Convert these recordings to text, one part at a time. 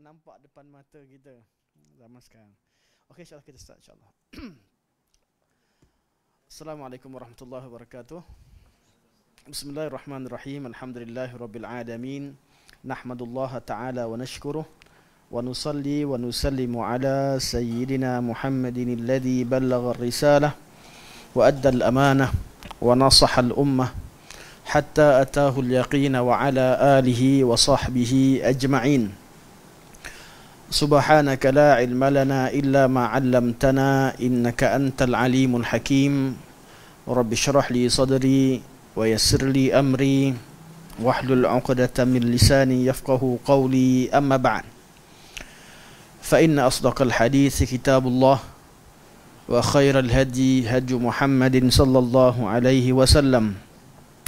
nampak depan mata kita zaman sekarang. Okey, insyaAllah kita start insyaAllah. Assalamualaikum warahmatullahi wabarakatuh. Bismillahirrahmanirrahim. Alhamdulillahirabbil alamin. Nahmadullaha ta'ala wa nashkuruh wa nusalli wa nusallimu ala sayyidina Muhammadin alladhi ballagha ar-risalah wa adda al-amanah wa nasaha al-ummah hatta atahu al-yaqin wa ala alihi wa sahbihi ajma'in. Subhanaka la ilma lana illa ma 'allamtana innaka antal alimul hakim. Rabbi shrah li sadri wa yassir li amri wahlul 'uqdatam min lisani yafqahu qawli, amma ba'd. Fa inna asdaqal hadits kitabullah wa khairal hadi hadi Muhammadin sallallahu alaihi wasallam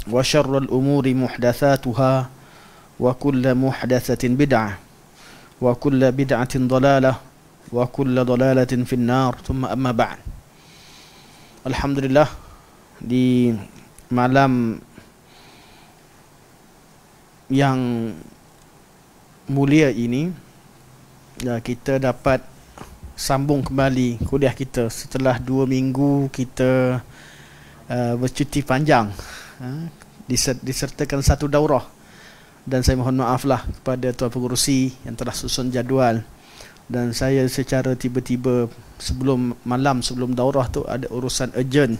wa syarrul umuri muhdatsatuha wa kullu muhdatsatin bid'ah wa kullu bid'atin dhalalah wa kullu dhalalatin finnar, thumma amma ba'd. Alhamdulillah, di malam yang mulia ini kita dapat sambung kembali kuliah kita setelah 2 minggu kita bercuti panjang, disertakan satu daurah. Dan saya mohon maaflah kepada Tuan Pengerusi yang telah susun jadual, dan saya secara tiba-tiba sebelum daurah tu ada urusan urgent,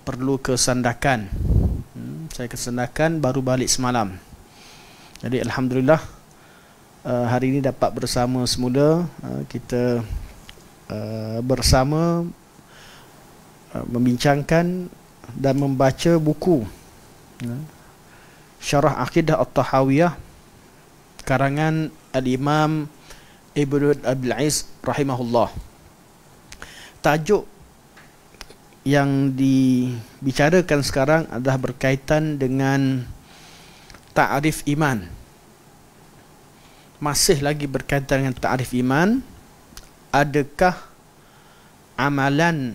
perlu ke Sandakan. Saya ke Sandakan baru balik semalam. Jadi alhamdulillah hari ini dapat bersama semula. Kita bersama membincangkan dan membaca buku Syarah Aqidah At-Tahawiyah karangan Al-Imam Ibnu Abil Iz rahimahullah. Tajuk yang dibicarakan sekarang adalah berkaitan dengan ta'rif iman. Masih lagi berkaitan dengan ta'rif iman. Adakah amalan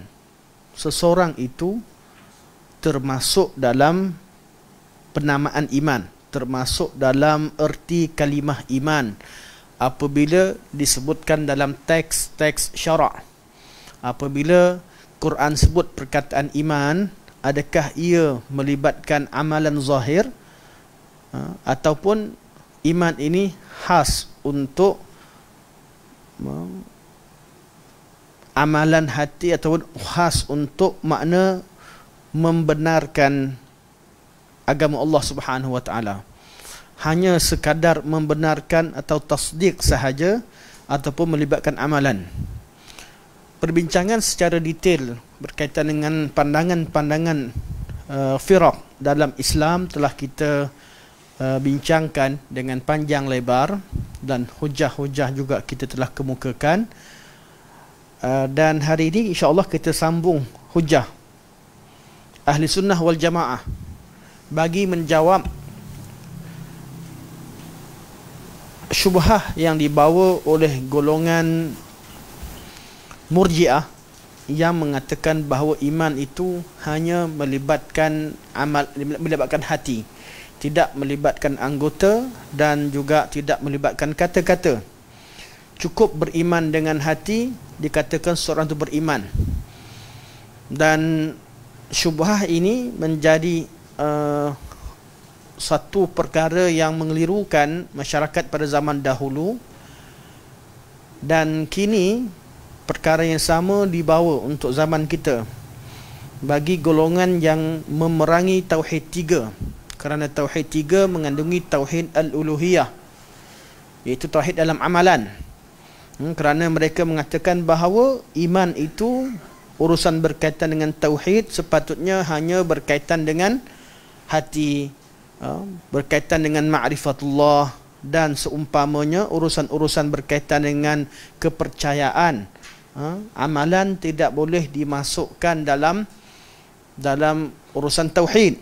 seseorang itu termasuk dalam penamaan iman, termasuk dalam erti kalimah iman apabila disebutkan dalam teks-teks syarak? Apabila Quran sebut perkataan iman, adakah ia melibatkan amalan zahir ataupun iman ini khas untuk amalan hati ataupun khas untuk makna membenarkan agama Allah Subhanahu wa taala? Hanya sekadar membenarkan atau tasdik sahaja ataupun melibatkan amalan? Perbincangan secara detail berkaitan dengan pandangan-pandangan firaq dalam Islam telah kita bincangkan dengan panjang lebar, dan hujah-hujah juga kita telah kemukakan. Dan hari ini insya-Allah kita sambung hujah Ahli Sunnah wal Jamaah bagi menjawab syubhah yang dibawa oleh golongan Murji'ah yang mengatakan bahawa iman itu hanya melibatkan hati, tidak melibatkan anggota dan juga tidak melibatkan kata-kata. Cukup beriman dengan hati dikatakan seorang itu beriman. Dan syubhah ini menjadi satu perkara yang mengelirukan masyarakat pada zaman dahulu, dan kini perkara yang sama dibawa untuk zaman kita bagi golongan yang memerangi tauhid 3, kerana tauhid 3 mengandungi tauhid al-uluhiyah, iaitu tauhid dalam amalan. Kerana mereka mengatakan bahawa iman itu urusan berkaitan dengan tauhid sepatutnya hanya berkaitan dengan hati, berkaitan dengan ma'rifatullah dan seumpamanya. Urusan-urusan berkaitan dengan kepercayaan, amalan tidak boleh dimasukkan dalam urusan tauhid.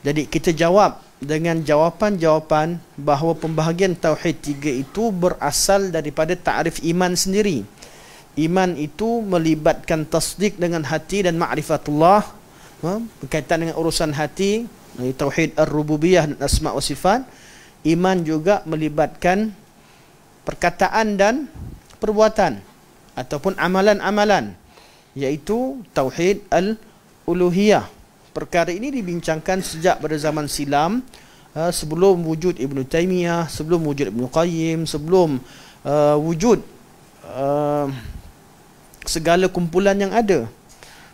Jadi kita jawab dengan jawapan-jawapan bahawa pembahagian tauhid 3 itu berasal daripada ta'rif iman sendiri. Iman itu melibatkan tasdik dengan hati dan ma'rifatullah, berkaitan dengan urusan hati, tauhid ar-rububiyah dan asma' wa sifat. iman juga melibatkan perkataan dan perbuatan ataupun amalan-amalan, iaitu tauhid al-uluhiyah. Perkara ini dibincangkan sejak pada zaman silam, sebelum wujud Ibn Taymiyah, sebelum wujud Ibn Qayyim, sebelum wujud segala kumpulan yang ada.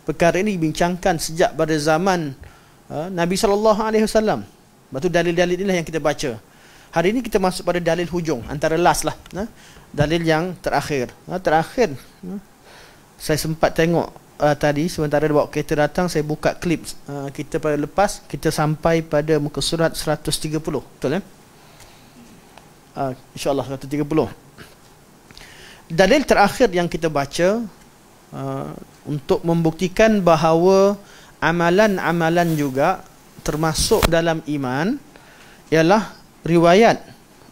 Perkara ini dibincangkan sejak pada zaman Nabi SAW. Lepas tu dalil-dalil inilah yang kita baca. Hari ini kita masuk pada dalil hujung, antara last lah, dalil yang terakhir. Terakhir, saya sempat tengok tadi sementara bawa kereta datang, saya buka klip kita pada lepas, kita sampai pada muka surat 130. Betul InsyaAllah 130. Dalil terakhir yang kita baca untuk membuktikan bahawa amalan-amalan juga termasuk dalam iman ialah riwayat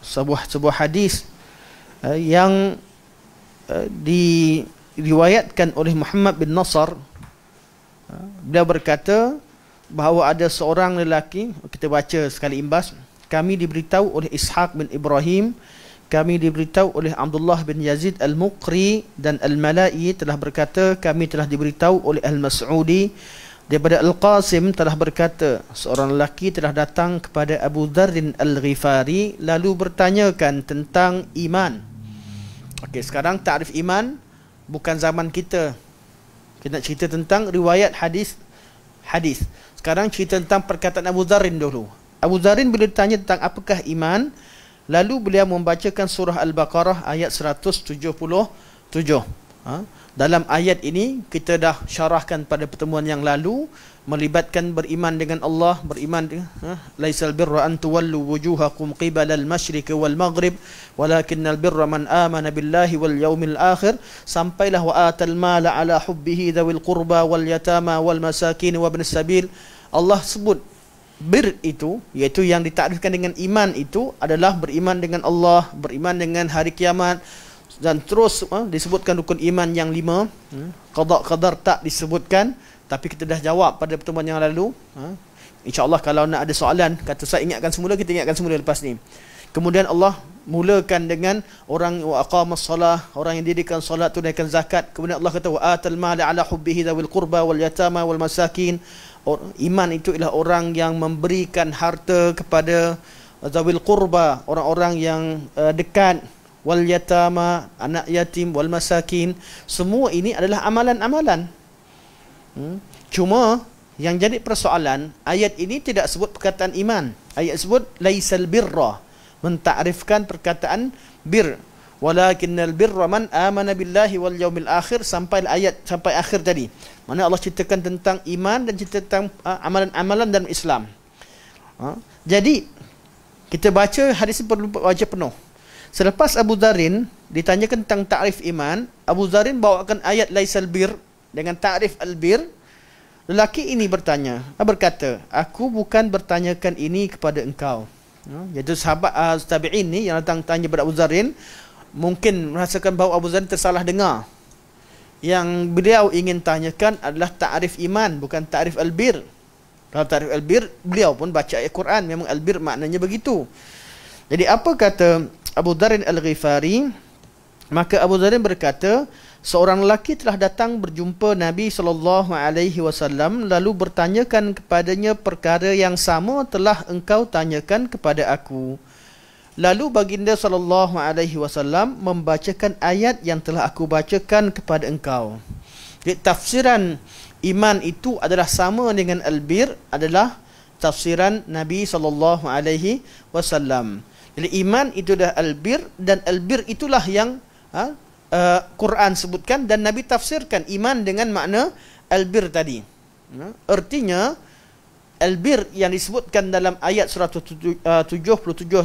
sebuah hadis yang diriwayatkan oleh Muhammad bin Nasr. Beliau berkata bahawa ada seorang lelaki, kita baca sekali imbas. Kami diberitahu oleh Ishaq bin Ibrahim, kami diberitahu oleh Abdullah bin Yazid al-Muqri dan al-Mala'i telah berkata, kami telah diberitahu oleh al-Mas'udi daripada Al-Qasim telah berkata, seorang lelaki telah datang kepada Abu Dharrin al-Ghifari lalu bertanyakan tentang iman. Okey, sekarang takrif iman bukan zaman kita. Kita nak cerita tentang riwayat hadis. Sekarang cerita tentang perkataan Abu Dharrin dulu. Abu Dharrin bila ditanya tentang apakah iman, lalu beliau membacakan surah Al-Baqarah ayat 177. Dalam ayat ini kita dah syarahkan pada pertemuan yang lalu, melibatkan beriman dengan Allah, beriman dengan laisal birra an tuwallu wujuhakum qibala al-masyriq wal maghrib walakinnal birra man amana billahi wal yaumil akhir, sampailah wa atal mala ala hubbihi dzawil qurba wal yatama wal masakin wa ibnis sabil. Allah sebut bir itu, iaitu yang ditakrifkan dengan iman itu adalah beriman dengan Allah, beriman dengan hari kiamat, dan terus disebutkan rukun iman yang 5. Qada qadar tak disebutkan, tapi kita dah jawab pada pertemuan yang lalu. InsyaAllah kalau nak ada soalan, kata saya ingatkan semula, kita ingatkan semula lepas ni. Kemudian Allah mulakan dengan orang wa aqamas salah, orang yang dirikan solat, tunaikan zakat. Kemudian Allah kata wa atal mala ala hubbihi dzawil qurba wal yatama wal masakin. Iman itu ialah orang yang memberikan harta kepada dzawil qurba, orang-orang yang dekat, wal yatama, anak yatim, wal masakin. Semua ini adalah amalan-amalan. Cuma yang jadi persoalan, ayat ini tidak sebut perkataan iman. Ayat sebut laisal birra, mentakrifkan perkataan bir. Walakinnal birra man amana billahi wal yaumil akhir, sampai ayat sampai akhir tadi. Mana Allah ceritakan tentang iman dan cerita tentang amalan-amalan dalam Islam. Jadi kita baca hadis ini perlu baca penuh. Selepas Abu Dharrin ditanyakan tentang takrif iman, Abu Dharrin bawakan ayat laisal bir dengan takrif al-bir. Lelaki ini berkata, aku bukan bertanyakan ini kepada engkau. Iaitu sahabat tabi'in ni yang datang tanya kepada Abu Dharrin, mungkin merasakan bahawa Abu Dharrin tersalah dengar. Yang beliau ingin tanyakan adalah takrif iman, bukan takrif al-bir. Kalau takrif al-bir, beliau pun baca ayat Quran, memang al-bir maknanya begitu. Jadi apa kata Abu Dharrin al-Ghifari? Maka Abu Dharrin berkata, seorang lelaki telah datang berjumpa Nabi SAW lalu bertanyakan kepadanya perkara yang sama telah engkau tanyakan kepada aku. Lalu baginda SAW membacakan ayat yang telah aku bacakan kepada engkau. Jadi tafsiran iman itu adalah sama dengan al-bir, adalah tafsiran Nabi SAW. Jadi iman itu dah al-bir, dan al-bir itulah yang Quran sebutkan dan Nabi tafsirkan iman dengan makna al-bir tadi. Artinya al-bir yang disebutkan dalam ayat 177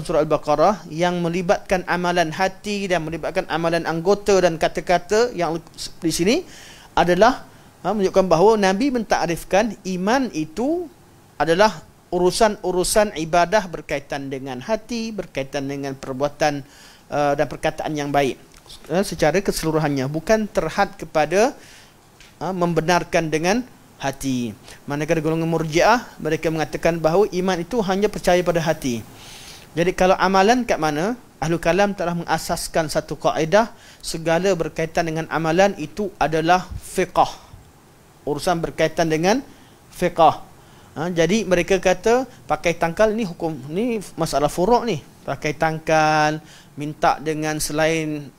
surah Al-Baqarah yang melibatkan amalan hati dan melibatkan amalan anggota dan kata-kata yang di sini adalah menunjukkan bahawa Nabi mentakrifkan iman itu adalah urusan-urusan ibadah berkaitan dengan hati, berkaitan dengan perbuatan dan perkataan yang baik secara keseluruhannya, bukan terhad kepada membenarkan dengan hati. Manakala golongan Murji'ah, mereka mengatakan bahawa iman itu hanya percaya pada hati. Jadi kalau amalan kat mana, Ahlul Kalam telah mengasaskan satu kaedah, segala berkaitan dengan amalan itu adalah fiqh. Urusan berkaitan dengan fiqh. Jadi mereka kata pakai tangkal ni hukum, ni masalah furu' ni. Pakai tangkal, minta dengan selain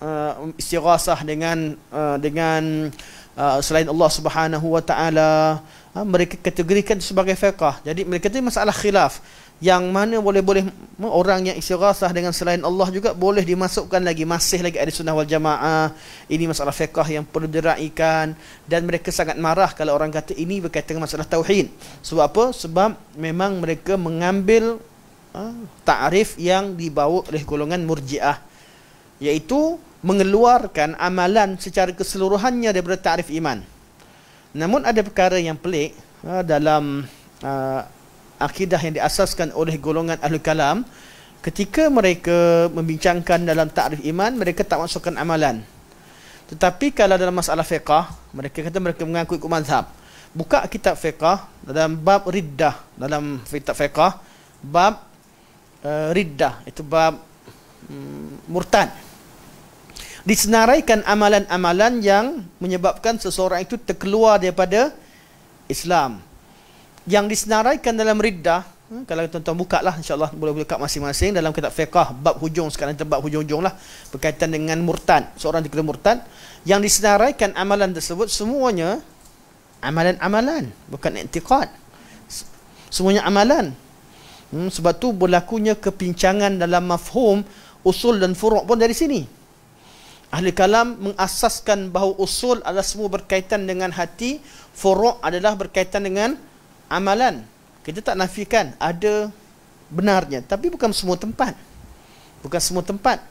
istighasah dengan selain Allah Subhanahu wa taala, mereka kategorikan sebagai fiqh. Jadi mereka kata masalah khilaf. Yang mana boleh-boleh orang yang istighasah dengan selain Allah juga boleh dimasukkan lagi, masih lagi ahli sunnah wal jamaah. Ini masalah fiqh yang perlu diraikan. Dan mereka sangat marah kalau orang kata ini berkaitan dengan masalah tauhid. Sebab apa? Sebab memang mereka mengambil ta'rif yang dibawa oleh golongan murji'ah, iaitu mengeluarkan amalan secara keseluruhannya daripada ta'rif iman. Namun ada perkara yang pelik dalam akidah yang diasaskan oleh golongan Ahlul Kalam. Ketika mereka membincangkan dalam ta'rif iman, mereka tak masukkan amalan. Tetapi kalau dalam masalah fiqh, mereka kata mereka mengaku ikut mazhab. Buka kitab fiqh dalam bab riddah, dalam kitab fiqh bab riddah, itu bab murtad. Disenaraikan amalan-amalan yang menyebabkan seseorang itu terkeluar daripada Islam. Yang disenaraikan dalam riddah, kalau tuan-tuan buka lah, insyaAllah boleh buka masing-masing dalam kitab fiqh bab hujung, sekarang kita bab hujung-hujung lah, berkaitan dengan murtad, seorang dikira murtad. Yang disenaraikan amalan tersebut semuanya amalan-amalan, bukan i'tiqad, semuanya amalan. Sebab tu berlakunya kepincangan dalam mafhum usul dan furu' pun dari sini. Ahli Kalam mengasaskan bahawa usul adalah semua berkaitan dengan hati, furu' adalah berkaitan dengan amalan. Kita tak nafikan ada benarnya, tapi bukan semua tempat. Bukan semua tempat.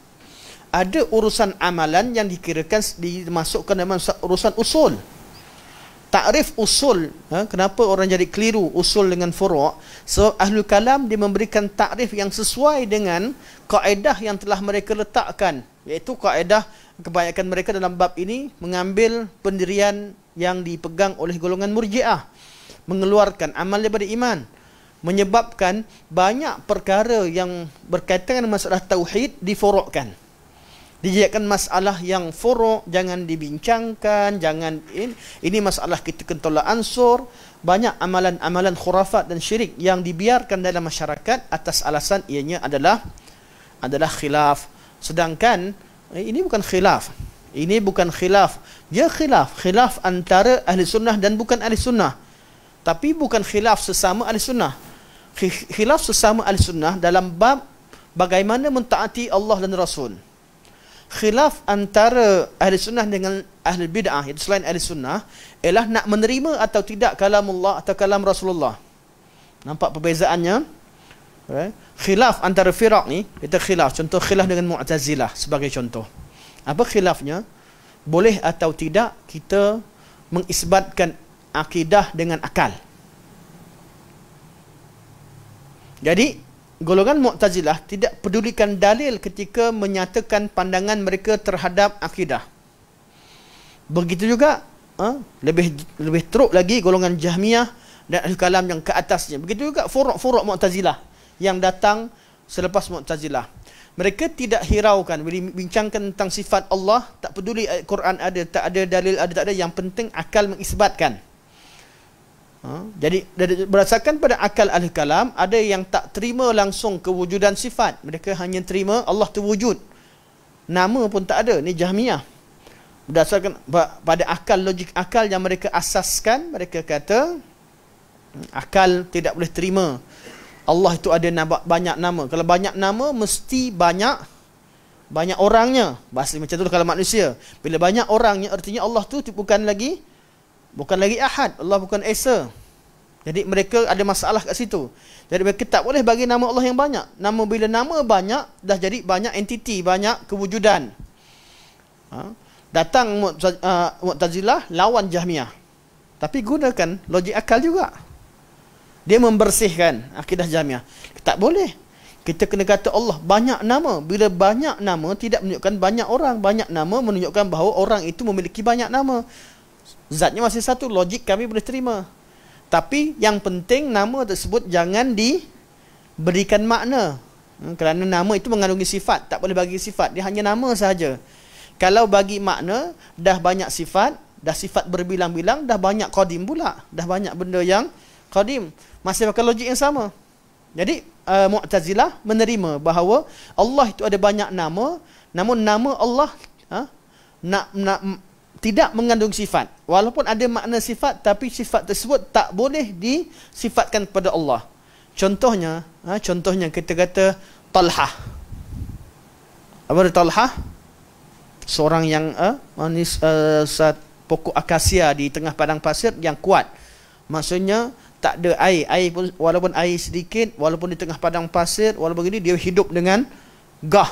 Ada urusan amalan yang dikirakan dimasukkan dalam urusan usul. Takrif usul, kenapa orang jadi keliru usul dengan furu'? So Ahlul Kalam dia memberikan takrif yang sesuai dengan kaedah yang telah mereka letakkan, iaitu kaedah kebanyakan mereka dalam bab ini mengambil pendirian yang dipegang oleh golongan murji'ah, mengeluarkan amal daripada iman, menyebabkan banyak perkara yang berkaitan dengan masalah tauhid diforokkan. Dijadikan masalah yang furu' jangan dibincangkan, jangan ini masalah kita kentolak ansur. Banyak amalan-amalan khurafat dan syirik yang dibiarkan dalam masyarakat atas alasan ianya adalah khilaf. Sedangkan ini bukan khilaf. Ini bukan khilaf. Dia khilaf antara ahli sunnah dan bukan ahli sunnah. Tapi bukan khilaf sesama ahli sunnah. Khilaf sesama ahli sunnah dalam bab bagaimana mentaati Allah dan Rasul. Khilaf antara ahli sunnah dengan ahli bid'ah, iaitu selain ahli sunnah, ialah nak menerima atau tidak kalamullah atau kalam Rasulullah. Nampak perbezaannya? Khilaf antara firaq ni, kita khilaf. Contoh khilaf dengan Mu'tazilah sebagai contoh. Apa khilafnya? Boleh atau tidak kita mengisbatkan akidah dengan akal. Jadi golongan Mu'tazilah tidak pedulikan dalil ketika menyatakan pandangan mereka terhadap akidah. Begitu juga lebih teruk lagi golongan Jahmiyah dan Ahlul Kalam yang ke atasnya. Begitu juga furu' Mu'tazilah yang datang selepas Mu'tazilah. Mereka tidak hiraukan bila bincangkan tentang sifat Allah, tak peduli Quran ada, tak ada dalil ada, tak ada, yang penting akal mengisbatkan. Jadi berdasarkan pada akal Ahlul Kalam, ada yang tak terima langsung kewujudan sifat. Mereka hanya terima Allah terwujud, nama pun tak ada. Ni Jahmiyah. Berdasarkan pada akal, logik akal yang mereka asaskan, mereka kata akal tidak boleh terima Allah itu ada banyak nama. Kalau banyak nama mesti banyak orangnya. Bahasa macam tu kalau manusia. Bila banyak orangnya artinya Allah tu bukan lagi Ahad, Allah bukan Esa. Jadi mereka ada masalah kat situ. Jadi mereka tak boleh bagi nama Allah yang banyak. Bila nama banyak, dah jadi banyak entiti, banyak kewujudan. Datang Mu'tazilah lawan Jahmiyah, tapi gunakan logik akal juga. Dia membersihkan akidah Jahmiyah. Tak boleh. Kita kena kata Allah banyak nama. Bila banyak nama tidak menunjukkan banyak orang. Banyak nama menunjukkan bahawa orang itu memiliki banyak nama. Zatnya masih satu, logik kami boleh terima. Tapi yang penting nama tersebut jangan diberikan makna. Kerana nama itu mengandungi sifat, tak boleh bagi sifat, dia hanya nama sahaja. Kalau bagi makna, dah banyak sifat, dah sifat berbilang-bilang, dah banyak qadim pula, dah banyak benda yang qadim, masih pakai logik yang sama. Jadi Mu'tazilah menerima bahawa Allah itu ada banyak nama, namun nama Allah tidak mengandung sifat. Walaupun ada makna sifat, tapi sifat tersebut tak boleh disifatkan kepada Allah. Contohnya kita kata Talhah. Apa dia Talhah? Seorang yang pokok akasia di tengah padang pasir yang kuat. Maksudnya tak ada air pun, walaupun air sedikit, walaupun di tengah padang pasir, walaupun begini dia hidup dengan gah.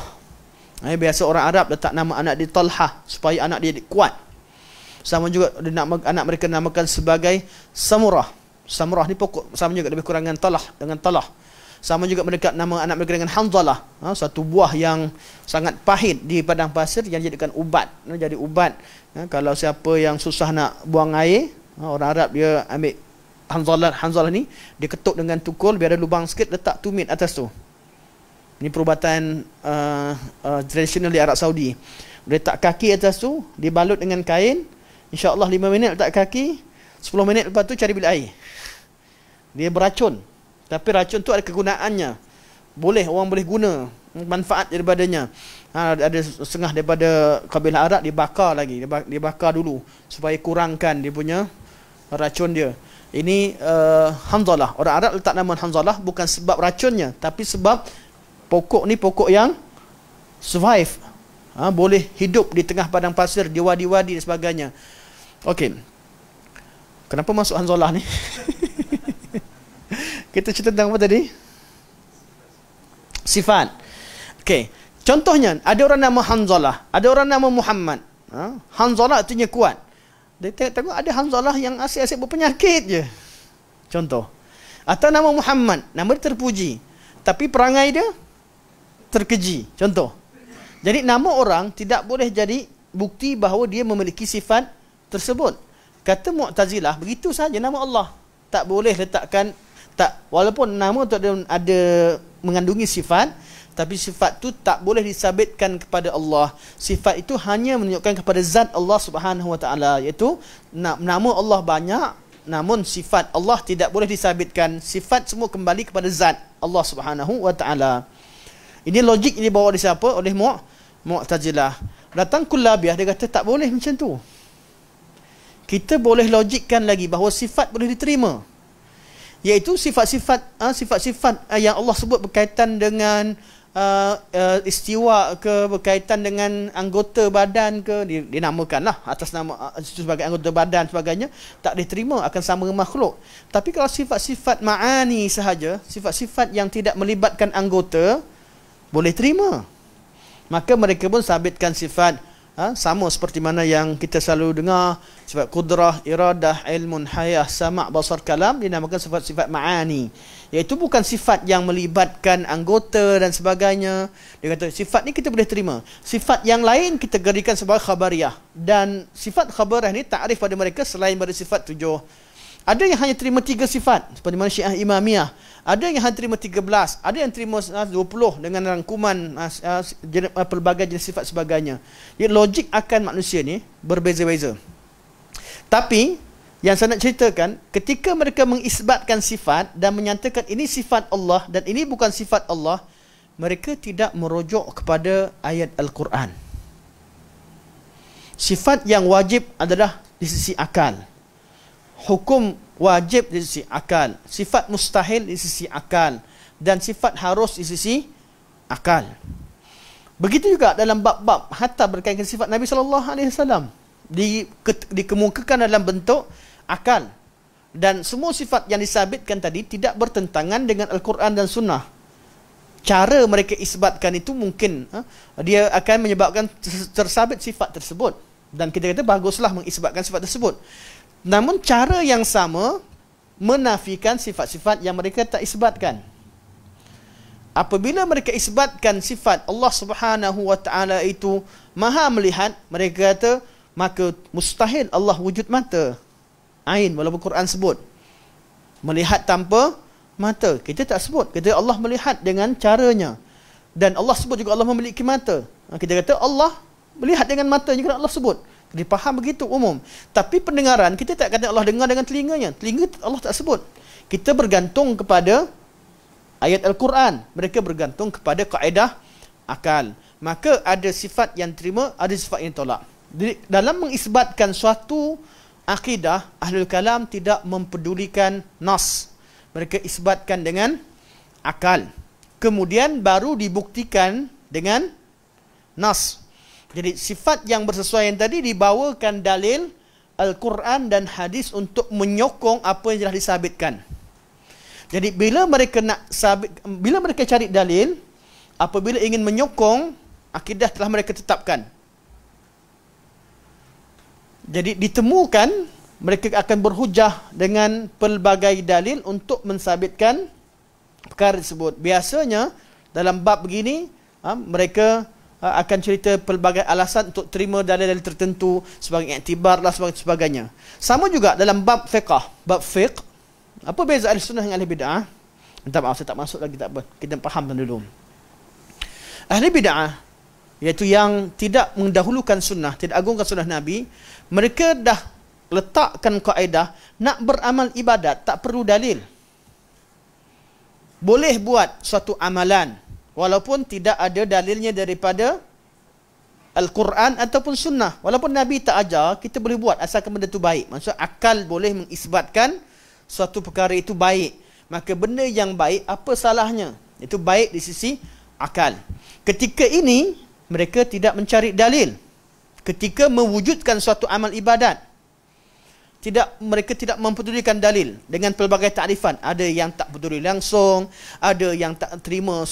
Biasa orang Arab letak nama anak dia Talhah supaya anak dia kuat. Sama juga anak mereka namakan sebagai Samurah. Samurah ni pokok, sama juga lebih kurang dengan Talah. Sama juga mereka nama anak mereka dengan Hanzalah, satu buah yang sangat pahit di padang pasir yang dijadikan ubat. Jadi ubat. Kalau siapa yang susah nak buang air, orang Arab dia ambil Hanzalah ni, dia ketuk dengan tukul, biar ada lubang sikit, letak tumit atas tu. Ini perubatan tradisional di Arab Saudi. Dia letak kaki atas tu, dibalut dengan kain. InsyaAllah 5 minit letak kaki, 10 minit lepas tu cari bilik air. Dia beracun, tapi racun tu ada kegunaannya. Orang boleh guna manfaat daripadanya. Ada setengah daripada kabilah Arab dibakar lagi, dibakar dulu supaya kurangkan dia punya racun dia. Ini Hanzalah. Orang Arab letak nama Hanzalah bukan sebab racunnya, tapi sebab pokok ni pokok yang survive, boleh hidup di tengah padang pasir, di wadi-wadi dan sebagainya. Okey, kenapa masuk Hanzalah ni? Kita cerita tentang apa tadi? Sifat. Okey, contohnya ada orang nama Hanzalah, ada orang nama Muhammad. Hanzalah artinya kuat. Dia tengok ada Hanzalah yang asyik-asyik berpenyakit je, contoh. Atau nama Muhammad, nama dia terpuji, tapi perangai dia terkeji, contoh. Jadi nama orang tidak boleh jadi bukti bahawa dia memiliki sifat tersebut. Kata Mu'tazilah, begitu saja nama Allah, tak boleh letakkan, walaupun nama tu ada mengandungi sifat, tapi sifat tu tak boleh disabitkan kepada Allah. Sifat itu hanya menunjukkan kepada zat Allah Subhanahu Wa Taala, iaitu nama Allah banyak, namun sifat Allah tidak boleh disabitkan. Sifat semua kembali kepada zat Allah Subhanahu Wa Taala. Ini logik ini dibawa oleh siapa? Oleh Mu'tazilah. Datang Kullabiyah, dia kata tak boleh macam tu. Kita boleh logikkan lagi bahawa sifat boleh diterima, iaitu sifat-sifat yang Allah sebut berkaitan dengan istiwa ke, berkaitan dengan anggota badan ke, dinamakanlah atas nama sebagai anggota badan sebagainya, tak diterima, akan sama dengan makhluk. Tapi kalau sifat-sifat ma'ani sahaja, sifat-sifat yang tidak melibatkan anggota, boleh terima. Maka mereka pun sabitkan sifat sama seperti mana yang kita selalu dengar, sifat kudrah, iradah, ilmun, hayah, sama', basar, kalam, dinamakan sifat-sifat ma'ani, iaitu bukan sifat yang melibatkan anggota dan sebagainya. Dia kata sifat ni kita boleh terima. Sifat yang lain kita gerikan sebagai khabariyah, dan sifat khabariyah ni ta'rif pada mereka selain pada sifat 7. Ada yang hanya terima 3 sifat seperti mana Syiah Imamiyah, ada yang hanya terima 13, ada yang terima 20 dengan rangkuman pelbagai jenis sifat sebagainya. Jadi logik akan manusia ni berbeza-beza. Tapi yang saya nak ceritakan, ketika mereka mengisbatkan sifat dan menyatakan ini sifat Allah dan ini bukan sifat Allah, mereka tidak merujuk kepada ayat Al-Quran. Sifat yang wajib adalah di sisi akal, hukum wajib di sisi akal, sifat mustahil di sisi akal, dan sifat harus di sisi akal. Begitu juga dalam bab-bab hatta berkaitan dengan sifat Nabi SAW dikemukakan dalam bentuk akal, dan semua sifat yang disabitkan tadi tidak bertentangan dengan Al-Quran dan Sunnah. Cara mereka isbatkan itu mungkin dia akan menyebabkan tersabit sifat tersebut, dan kita kata baguslah mengisbatkan sifat tersebut. Namun cara yang sama menafikan sifat-sifat yang mereka tak isbatkan. Apabila mereka isbatkan sifat Allah Subhanahu Wa Taala itu maha melihat, mereka kata maka mustahil Allah wujud mata, ain, walaupun Quran sebut melihat tanpa mata. Kita tak sebut, kita Allah melihat dengan caranya. Dan Allah sebut juga Allah memiliki mata. Kita kata Allah melihat dengan matanya, kerana Allah sebut. Dipaham begitu umum. Tapi pendengaran, kita tak kata Allah dengar dengan telinganya. Telinga Allah tak sebut. Kita bergantung kepada ayat Al-Quran. Mereka bergantung kepada kaedah akal. Maka ada sifat yang terima, ada sifat yang tolak. Jadi, dalam mengisbatkan suatu akidah, Ahlul Kalam tidak mempedulikan nas. Mereka isbatkan dengan akal. Kemudian baru dibuktikan dengan nas. Jadi sifat yang bersesuaian tadi dibawakan dalil Al-Quran dan hadis untuk menyokong apa yang telah disabitkan. Jadi bila mereka bila mereka cari dalil, apabila ingin menyokong akidah telah mereka tetapkan. Jadi ditemukan mereka akan berhujah dengan pelbagai dalil untuk mensabitkan perkara tersebut. Biasanya dalam bab begini mereka akan cerita pelbagai alasan untuk terima dalil-dalil tertentu sebagai iktibar lah sebagainya. Sama juga dalam bab fiqh. Bab fiqh, apa beza ahli sunnah dengan ahli bid'ah? Minta maaf saya tak masuk lagi, tak apa. Kita faham dulu. Ahli bid'ah, iaitu yang tidak mendahulukan sunnah, tidak agungkan sunnah Nabi, mereka dah letakkan kaedah nak beramal ibadat tak perlu dalil. Boleh buat suatu amalan walaupun tidak ada dalilnya daripada Al-Quran ataupun sunnah. Walaupun Nabi tak ajar, kita boleh buat asalkan benda itu baik. Maksud akal boleh mengisbatkan suatu perkara itu baik. Maka benda yang baik, apa salahnya? Itu baik di sisi akal. Ketika ini mereka tidak mencari dalil. Ketika mewujudkan suatu amal ibadat, mereka tidak mempedulikan dalil dengan pelbagai takrifan. Ada yang tak peduli langsung, ada yang tak terima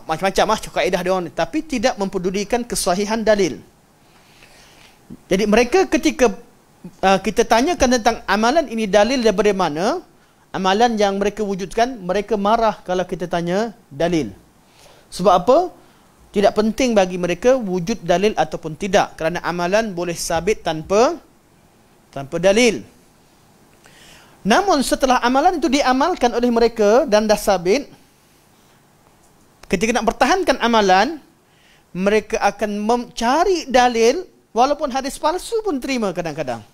macam-macam kaedah dia orang, tapi tidak mempedulikan kesahihan dalil. Jadi mereka ketika kita tanyakan tentang amalan ini dalil daripada mana, amalan yang mereka wujudkan, mereka marah kalau kita tanya dalil. Sebab apa? Tidak penting bagi mereka wujud dalil ataupun tidak, kerana amalan boleh sabit tanpa dalil. Namun setelah amalan itu diamalkan oleh mereka dan dah sabit, ketika nak pertahankan amalan, mereka akan mencari dalil walaupun hadis palsu pun terima kadang-kadang.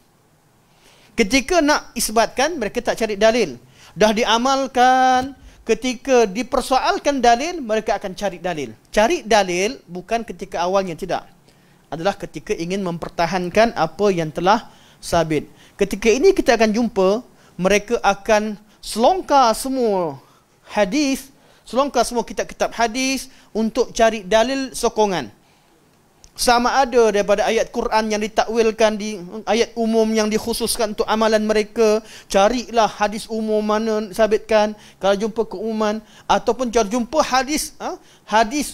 Ketika nak isbatkan, mereka tak cari dalil. Dah diamalkan, ketika dipersoalkan dalil, mereka akan cari dalil. Cari dalil bukan ketika awalnya, tidak. Adalah ketika ingin mempertahankan apa yang telah sabit. Ketika ini kita akan jumpa mereka akan selongkar semua hadis, selongkar semua kitab-kitab hadis untuk cari dalil sokongan. Sama ada daripada ayat Quran yang ditakwilkan di ayat umum yang dikhususkan untuk amalan mereka, carilah hadis umum mana sabitkan kalau jumpa keumuman, ataupun kalau jumpa hadis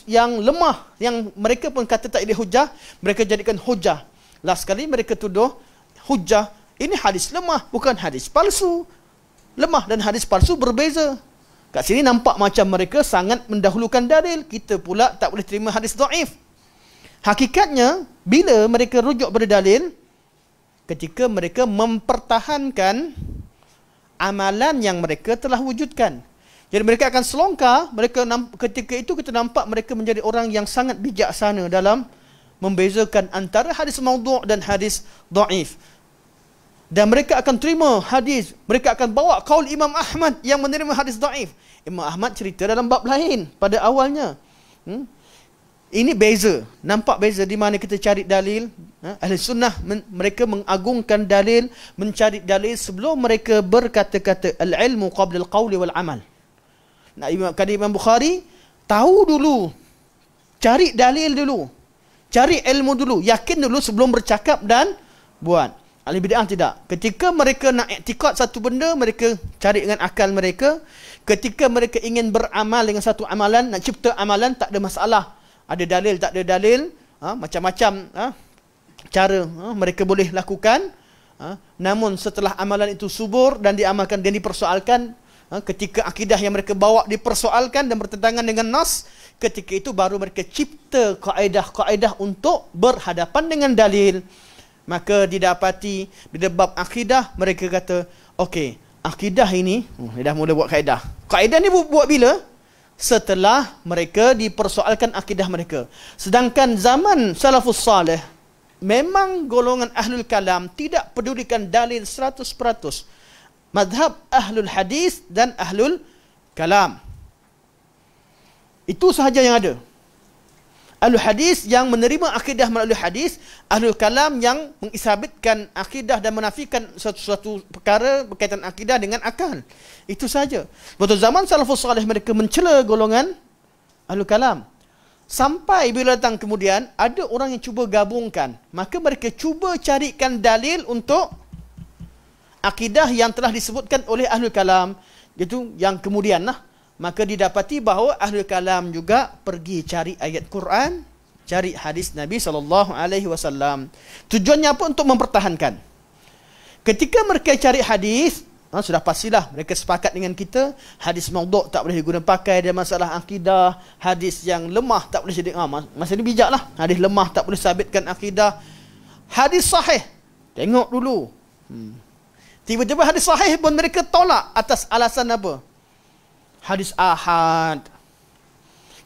yang lemah yang mereka pun kata tak ada hujah, mereka jadikan hujah. Last sekali mereka tuduh hujah ini hadis lemah, bukan hadis palsu. Lemah dan hadis palsu berbeza. Kat sini nampak macam mereka sangat mendahulukan dalil, kita pula tak boleh terima hadis dhaif. Hakikatnya, bila mereka rujuk pada dalil, ketika mereka mempertahankan amalan yang mereka telah wujudkan. Jadi mereka akan selongkar, ketika itu kita nampak mereka menjadi orang yang sangat bijaksana dalam membezakan antara hadis maudhu' dan hadis dhaif. Dan mereka akan terima hadis, mereka akan bawa kaul Imam Ahmad yang menerima hadis dhaif. Imam Ahmad cerita dalam bab lain pada awalnya. Ini beza, nampak beza di mana kita cari dalil. Ahli sunnah mereka mengagungkan dalil, mencari dalil sebelum mereka berkata-kata. Al-ilmu qabla al-qawli wal-amal. Kata Imam Bukhari, tahu dulu, cari dalil dulu, cari ilmu dulu, yakin dulu sebelum bercakap dan buat. Ahli bid'ah tidak. Ketika mereka nak iktikad satu benda, mereka cari dengan akal mereka. Ketika mereka ingin beramal dengan satu amalan, nak cipta amalan, tak ada masalah. Ada dalil, tak ada dalil, macam-macam cara mereka boleh lakukan. Namun setelah amalan itu subur dan diamalkan dan dipersoalkan, ketika akidah yang mereka bawa dipersoalkan dan bertentangan dengan nas, ketika itu baru mereka cipta kaedah-kaedah untuk berhadapan dengan dalil. Maka didapati di bab akidah mereka kata, okey, akidah ini dia dah mula buat kaedah. Kaedah ni buat bila? setelah mereka dipersoalkan akidah mereka. Sedangkan zaman salafus salih, memang golongan ahlul kalam tidak pedulikan dalil 100%. Madhab ahlul hadis dan ahlul kalam. Itu sahaja yang ada. Ahlul hadis yang menerima akidah melalui hadis, ahlul kalam yang mengisabitkan akidah dan menafikan suatu perkara berkaitan akidah dengan akal. Itu saja. Waktu zaman salafus salih mereka mencela golongan ahlul kalam. Sampai bila datang kemudian ada orang yang cuba gabungkan, maka mereka cuba carikan dalil untuk akidah yang telah disebutkan oleh ahlul kalam. Itu yang kemudian lah, maka didapati bahawa ahlul kalam juga pergi cari ayat Quran, cari hadis Nabi SAW. Tujuannya apa? Untuk mempertahankan. Ketika mereka cari hadis, sudah pastilah mereka sepakat dengan kita, hadis maudhu' tak boleh digunakan pakai dalam masalah akidah, hadis yang lemah tak boleh jadi, masa ni bijaklah, hadis lemah tak boleh sabitkan akidah. Hadis sahih, tengok dulu. Tiba-tiba hadis sahih pun mereka tolak atas alasan apa? Hadis ahad.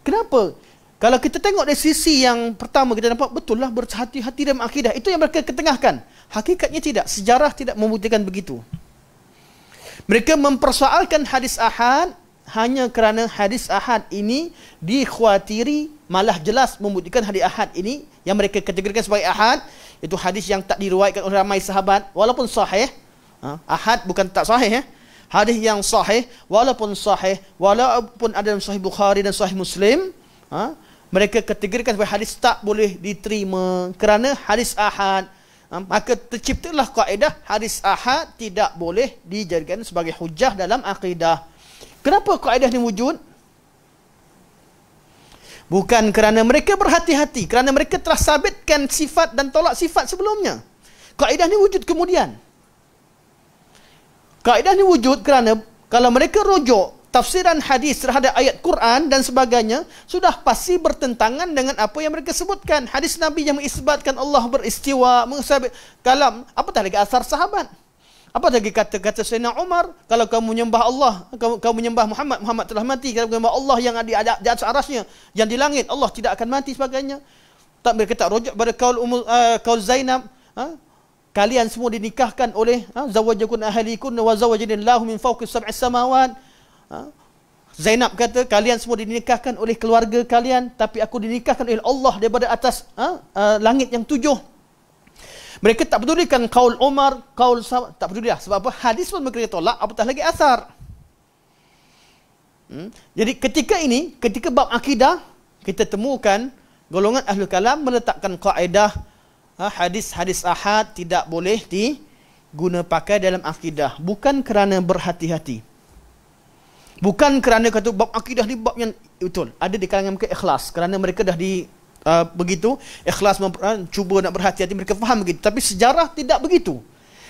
Kenapa? Kalau kita tengok dari sisi yang pertama, kita nampak betul lah berhati-hati dalam akidah. Itu yang mereka ketengahkan. Hakikatnya tidak. Sejarah tidak membuktikan begitu. Mereka mempersoalkan hadis ahad hanya kerana hadis ahad ini dikhawatiri malah jelas membuktikan hadis ahad ini yang mereka kategorikan sebagai ahad, itu hadis yang tak diriwayatkan oleh ramai sahabat walaupun sahih. Ahad bukan tak sahih, hadis yang sahih walaupun ada dalam Sahih Bukhari dan Sahih Muslim, mereka kategorikan sebagai hadis tak boleh diterima kerana hadis ahad. Maka terciptalah kaedah hadis ahad tidak boleh dijadikan sebagai hujah dalam akidah. Kenapa kaedah ini wujud? Bukan kerana mereka berhati-hati, kerana mereka telah sabitkan sifat dan tolak sifat sebelumnya. Kaedah ini wujud kemudian. Kaedah ini wujud kerana kalau mereka rujuk tafsiran hadis terhadap ayat Quran dan sebagainya, sudah pasti bertentangan dengan apa yang mereka sebutkan. Hadis Nabi yang mengisbatkan Allah beristiwa, mengisabit kalam, apatah lagi asar sahabat. Apatah lagi kata-kata Sayyidina Umar, kalau kamu menyembah Allah, kamu menyembah Muhammad, Muhammad telah mati. Kalau kamu menyembah Allah yang ada di atas arasnya, yang di langit, Allah tidak akan mati sebagainya. Tak, mereka tak rujuk pada kaul Zainab, kalian semua dinikahkan oleh zawajakun ahlikun wa zawajinillahu min fawqis sab'is samawat. Zainab kata kalian semua dinikahkan oleh keluarga kalian, tapi aku dinikahkan oleh Allah daripada atas langit yang 7. Mereka tak pedulikan kaul Umar, kaul sahabat, tak peduli lah. Sebab apa? Hadis pun mereka tolak, apatah lagi asar. Jadi ketika bab akidah, kita temukan golongan ahlul kalam meletakkan kaedah hadis-hadis ahad tidak boleh diguna pakai dalam akidah, bukan kerana berhati-hati, bukan kerana kata bab akidah ni bab yang betul. Ada di kalangan mereka ikhlas, kerana mereka dah begitu ikhlas, cuba nak berhati-hati, mereka faham begitu. Tapi sejarah tidak begitu.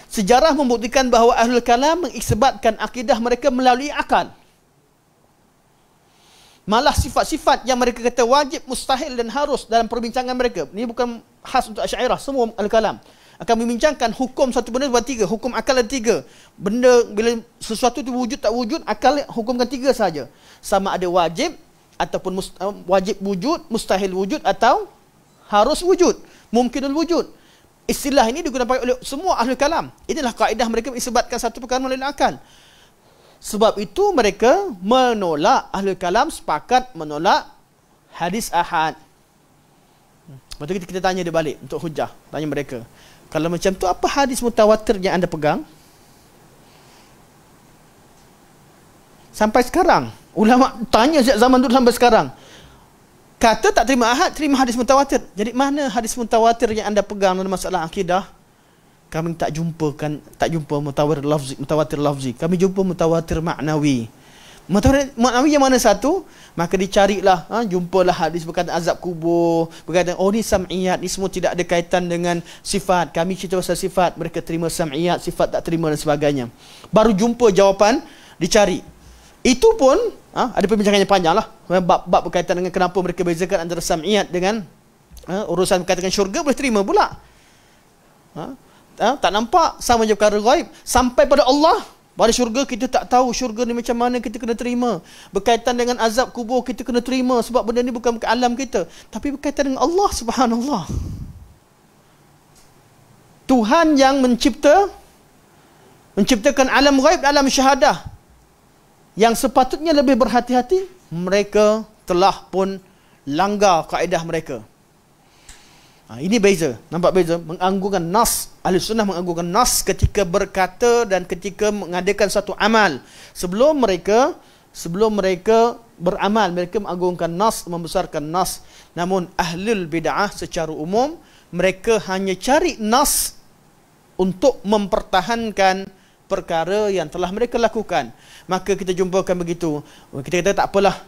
Sejarah membuktikan bahawa ahlul kalam mengisbatkan akidah mereka melalui akal. Malah sifat-sifat yang mereka kata wajib, mustahil dan harus dalam perbincangan mereka, ini bukan khas untuk Asy'ariyah, semua al-kalam akan membincangkan hukum satu benda buat 3, hukum akal ada 3. Benda bila sesuatu itu wujud tak wujud, akal hukumkan 3 saja. Sama ada wajib ataupun wajib wujud, mustahil wujud atau harus wujud, mungkinul wujud. Istilah ini digunakan oleh semua ahli kalam. Inilah kaedah mereka mengisbatkan satu perkara melalui akal. Sebab itu mereka menolak, ahli kalam sepakat menolak hadis ahad. Lepas tu kita tanya dia balik untuk hujah. Tanya mereka, kalau macam tu apa hadis mutawatir yang anda pegang? Sampai sekarang ulama tanya sejak zaman dulu sampai sekarang, kata tak terima ahad, terima hadis mutawatir. Jadi mana hadis mutawatir yang anda pegang dalam masalah akidah? Kami tak jumpa mutawatir lafzi. Kami jumpa mutawatir maknawi. Mutawatir maknawi yang mana satu? Maka dicarilah, jumpalah hadis berkaitan azab kubur, berkaitan ni sam'iyat, ni semua tidak ada kaitan dengan sifat. Kami cerita pasal sifat, mereka terima sam'iyat, sifat tak terima dan sebagainya. Baru jumpa jawapan, dicari. Itu pun ada perbincangan yang panjang lah. Bab berkaitan dengan kenapa mereka bezakan antara sam'iyat dengan urusan berkaitan dengan syurga boleh terima pula. Tak nampak, sama je perkara ghaib. Sampai pada Allah, Pada syurga kita tak tahu syurga ni macam mana, kita kena terima. Berkaitan dengan azab kubur kita kena terima, sebab benda ni bukan ke alam kita, tapi berkaitan dengan Allah Subhanallah. Tuhan yang menciptakan alam ghaib dan alam syahadah, yang sepatutnya lebih berhati-hati, mereka telah pun langgar kaedah mereka. Ini beza, nampak beza? Menganggurkan nas, ahli sunnah menganggurkan nas ketika berkata dan ketika mengadakan satu amal. Sebelum mereka beramal, mereka menganggurkan nas, membesarkan nas. Namun ahlul bid'ah secara umum, mereka hanya cari nas untuk mempertahankan perkara yang telah mereka lakukan. Maka kita jumpakan begitu. Kita kata tak apalah,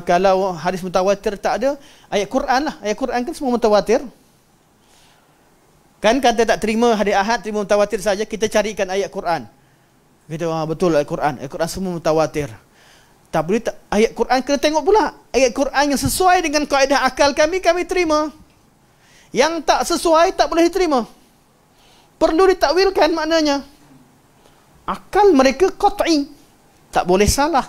kalau hadis mutawatir tak ada, ayat Quran lah. Ayat Quran kan semua mutawatir. Kan kata tak terima hadis ahad, terima mutawatir saja, kita carikan ayat Quran. Kita betul ayat Quran. Ayat Quran semua mutawatir. Tak boleh ayat Quran kena tengok pula. Ayat Quran yang sesuai dengan kaedah akal kami terima. Yang tak sesuai tak boleh diterima. Perlu ditakwilkan maknanya. Akal mereka qat'i, tak boleh salah.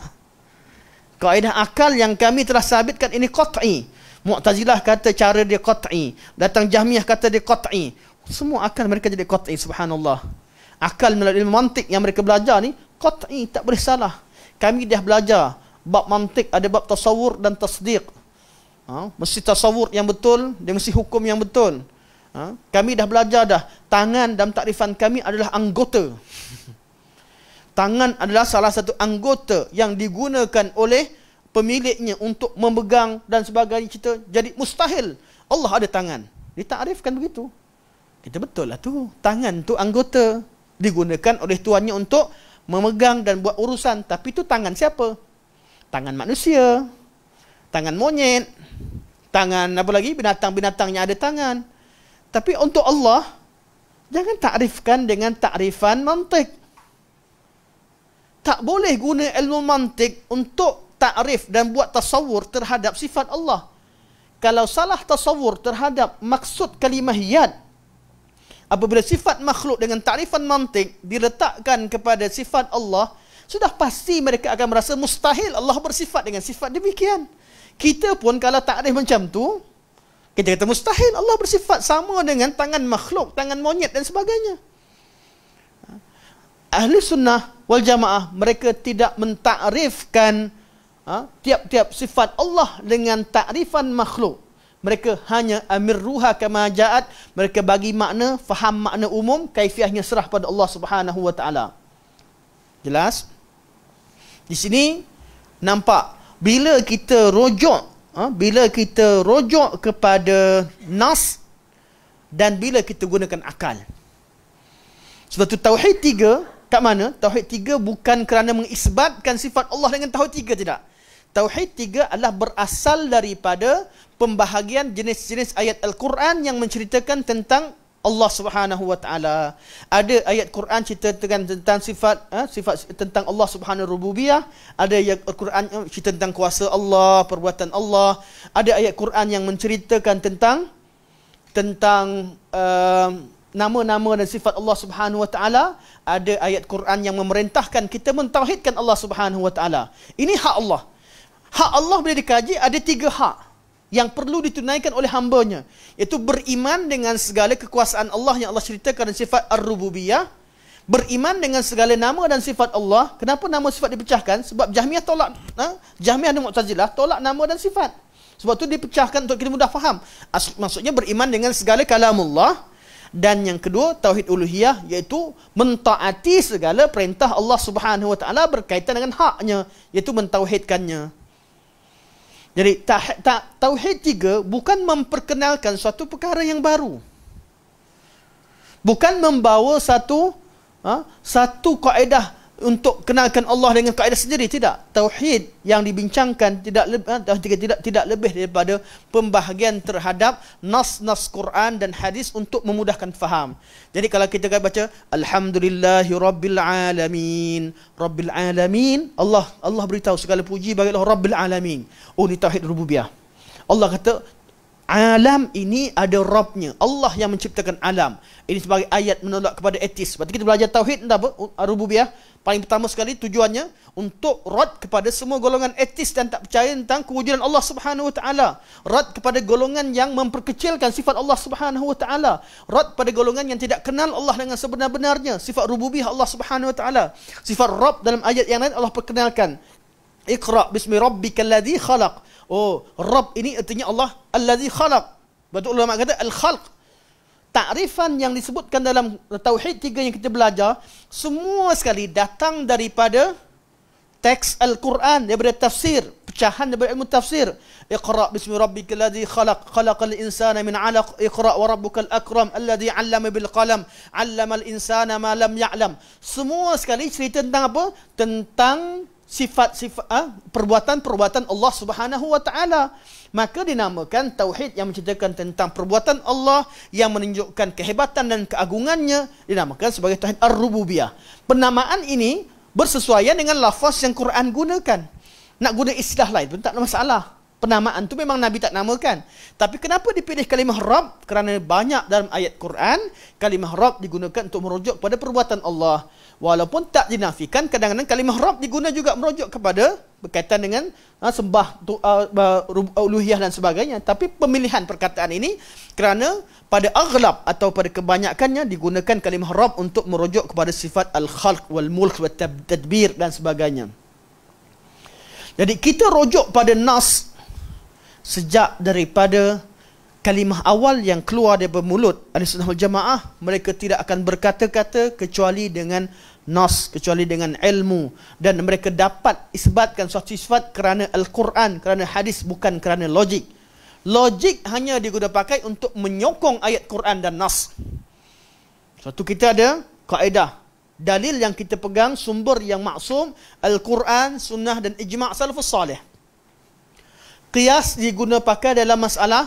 Kaedah akal yang kami telah sabitkan ini qat'i. Mu'tazilah kata cara dia qat'i, datang Jahmiyah kata dia qat'i. Semua akal mereka jadi qat'i, subhanallah. Akal melalui mantik yang mereka belajar ni qat'i, tak boleh salah. Kami dah belajar bab mantik, ada bab tasawur dan tasdiq. Mesti tasawur yang betul, dia mesti hukum yang betul. Kami dah belajar dah, tangan dalam takrifan kami adalah anggota. Tangan adalah salah satu anggota yang digunakan oleh pemiliknya untuk memegang dan sebagainya. Jadi mustahil Allah ada tangan. Ditakrifkan begitu. Kita betul lah tu. Tangan tu anggota, digunakan oleh tuannya untuk memegang dan buat urusan. Tapi tu tangan siapa? Tangan manusia, tangan monyet, tangan apa lagi? Binatang-binatang yang ada tangan. Tapi untuk Allah, jangan takrifkan dengan takrifan mantik. Tak boleh guna ilmu mantik untuk takrif dan buat tasawur terhadap sifat Allah. Kalau salah tasawur terhadap maksud kalimah yad, apabila sifat makhluk dengan takrifan mantik diletakkan kepada sifat Allah, sudah pasti mereka akan merasa mustahil Allah bersifat dengan sifat demikian. Kita pun kalau takrif macam tu, kita kata mustahil Allah bersifat sama dengan tangan makhluk, tangan monyet dan sebagainya. Ahli sunnah wal jamaah, mereka tidak mentakrifkan tiap-tiap sifat Allah dengan takrifan makhluk. Mereka hanya amirruha kama ja'at. Mereka bagi makna, faham makna umum, kaifiahnya serah pada Allah Subhanahu wa taala. Jelas? Di sini nampak bila kita rujuk kepada nas dan bila kita gunakan akal. Sebab tu tauhid 3 kat mana? Tauhid 3 bukan kerana mengisbatkan sifat Allah dengan tauhid 3, tidak. Tauhid 3 adalah berasal daripada pembahagian jenis-jenis ayat Al-Quran yang menceritakan tentang Allah Subhanahu wa taala. Ada ayat Quran ceritakan tentang sifat tentang Allah Subhanahu rububiyah, ada ayat Al-Quran cerita tentang kuasa Allah, perbuatan Allah, ada ayat Quran yang menceritakan tentang nama-nama dan sifat Allah Subhanahu wa taala, ada ayat Quran yang memerintahkan kita mentauhidkan Allah Subhanahu wa taala. Ini hak Allah. Hak Allah bila dikaji ada 3 hak yang perlu ditunaikan oleh hambanya, iaitu beriman dengan segala kekuasaan Allah yang Allah ceritakan dan sifat ar-rububiyah, beriman dengan segala nama dan sifat Allah. Kenapa nama sifat dipecahkan? Sebab Jahmiyah tolak, Jahmiyah dan Mu'tazilah tolak nama dan sifat. Sebab tu dipecahkan untuk kita mudah faham. Maksudnya beriman dengan segala kalamullah. Dan yang kedua, tauhid uluhiyah, iaitu mentaati segala perintah Allah Subhanahu wa taala berkaitan dengan haknya, iaitu mentauhidkannya. Jadi tauhid 3 bukan memperkenalkan suatu perkara yang baru. Bukan membawa satu kaedah untuk kenalkan Allah dengan kaedah sendiri, tidak. Tauhid yang dibincangkan tidak lebih daripada pembahagian terhadap nas-nas Quran dan hadis untuk memudahkan faham. Jadi kalau kita baca alhamdulillahi rabbil alamin, rabbil alamin, Allah beritahu segala puji bagi Allah rabbil alamin. Oh, ni tauhid rububiyah. Allah kata Alam ini ada Rabbnya. Allah yang menciptakan alam. Ini sebagai ayat menolak kepada etis. Sebab kita belajar tauhid apa? Rububiyah. Paling pertama sekali tujuannya untuk rad kepada semua golongan etis dan tak percaya tentang kewujudan Allah Subhanahu Wa Taala. Rad kepada golongan yang memperkecilkan sifat Allah Subhanahu Wa Taala. Rad pada golongan yang tidak kenal Allah dengan sebenar-benarnya. Sifat rububiyah Allah Subhanahu Wa Taala. Sifat Rabb dalam ayat yang lain Allah perkenalkan. Iqra bismi rabbikal ladzi khalaq. Oh, Rabb ini artinya Allah alladzi khalaq. Betul ulama kata al-khalq. Takrifan yang disebutkan dalam tauhid tiga yang kita belajar semua sekali datang daripada teks Al-Quran, daripada tafsir, pecahan daripada ilmu tafsir. Iqra bismi rabbikal ladzi khalaq, khalaqal insana min 'alaq, iqra wa rabbukal akram alladzi 'allama bil qalam, 'allamal insana ma lam ya'lam. Semua sekali cerita tentang apa? Tentang sifat-sifat perbuatan-perbuatan Allah Subhanahu Wa Taala. Maka dinamakan tauhid yang menceritakan tentang perbuatan Allah yang menunjukkan kehebatan dan keagungannya dinamakan sebagai tauhid ar-rububiyah. Penamaan ini bersesuaian dengan lafaz yang Quran gunakan. Nak guna istilah lain pun tak ada masalah. Penamaan tu memang Nabi tak namakan. Tapi kenapa dipilih kalimah Rabb? Kerana banyak dalam ayat Quran kalimah Rabb digunakan untuk merujuk pada perbuatan Allah. Walaupun tak dinafikan, kadang-kadang kalimah Rabb diguna juga merujuk kepada berkaitan dengan sembah uluhiyah dan sebagainya. Tapi pemilihan perkataan ini kerana pada aghlab atau pada kebanyakannya digunakan kalimah Rabb untuk merujuk kepada sifat al-khalq wal mulk wa tadbir dan sebagainya. Jadi kita rujuk pada nas sejak daripada kalimah awal yang keluar daripada mulut Ahlussunnah wal Jamaah. Mereka tidak akan berkata-kata kecuali dengan nas, kecuali dengan ilmu, dan mereka dapat isbatkan suatu sifat kerana Al-Quran, kerana hadis, bukan kerana logik. Logik hanya digunakan pakai untuk menyokong ayat Quran dan nas. Suatu kita ada kaedah, dalil yang kita pegang, sumber yang maksum, Al-Quran, sunnah dan ijma' salafus salih. Qiyas diguna pakai dalam masalah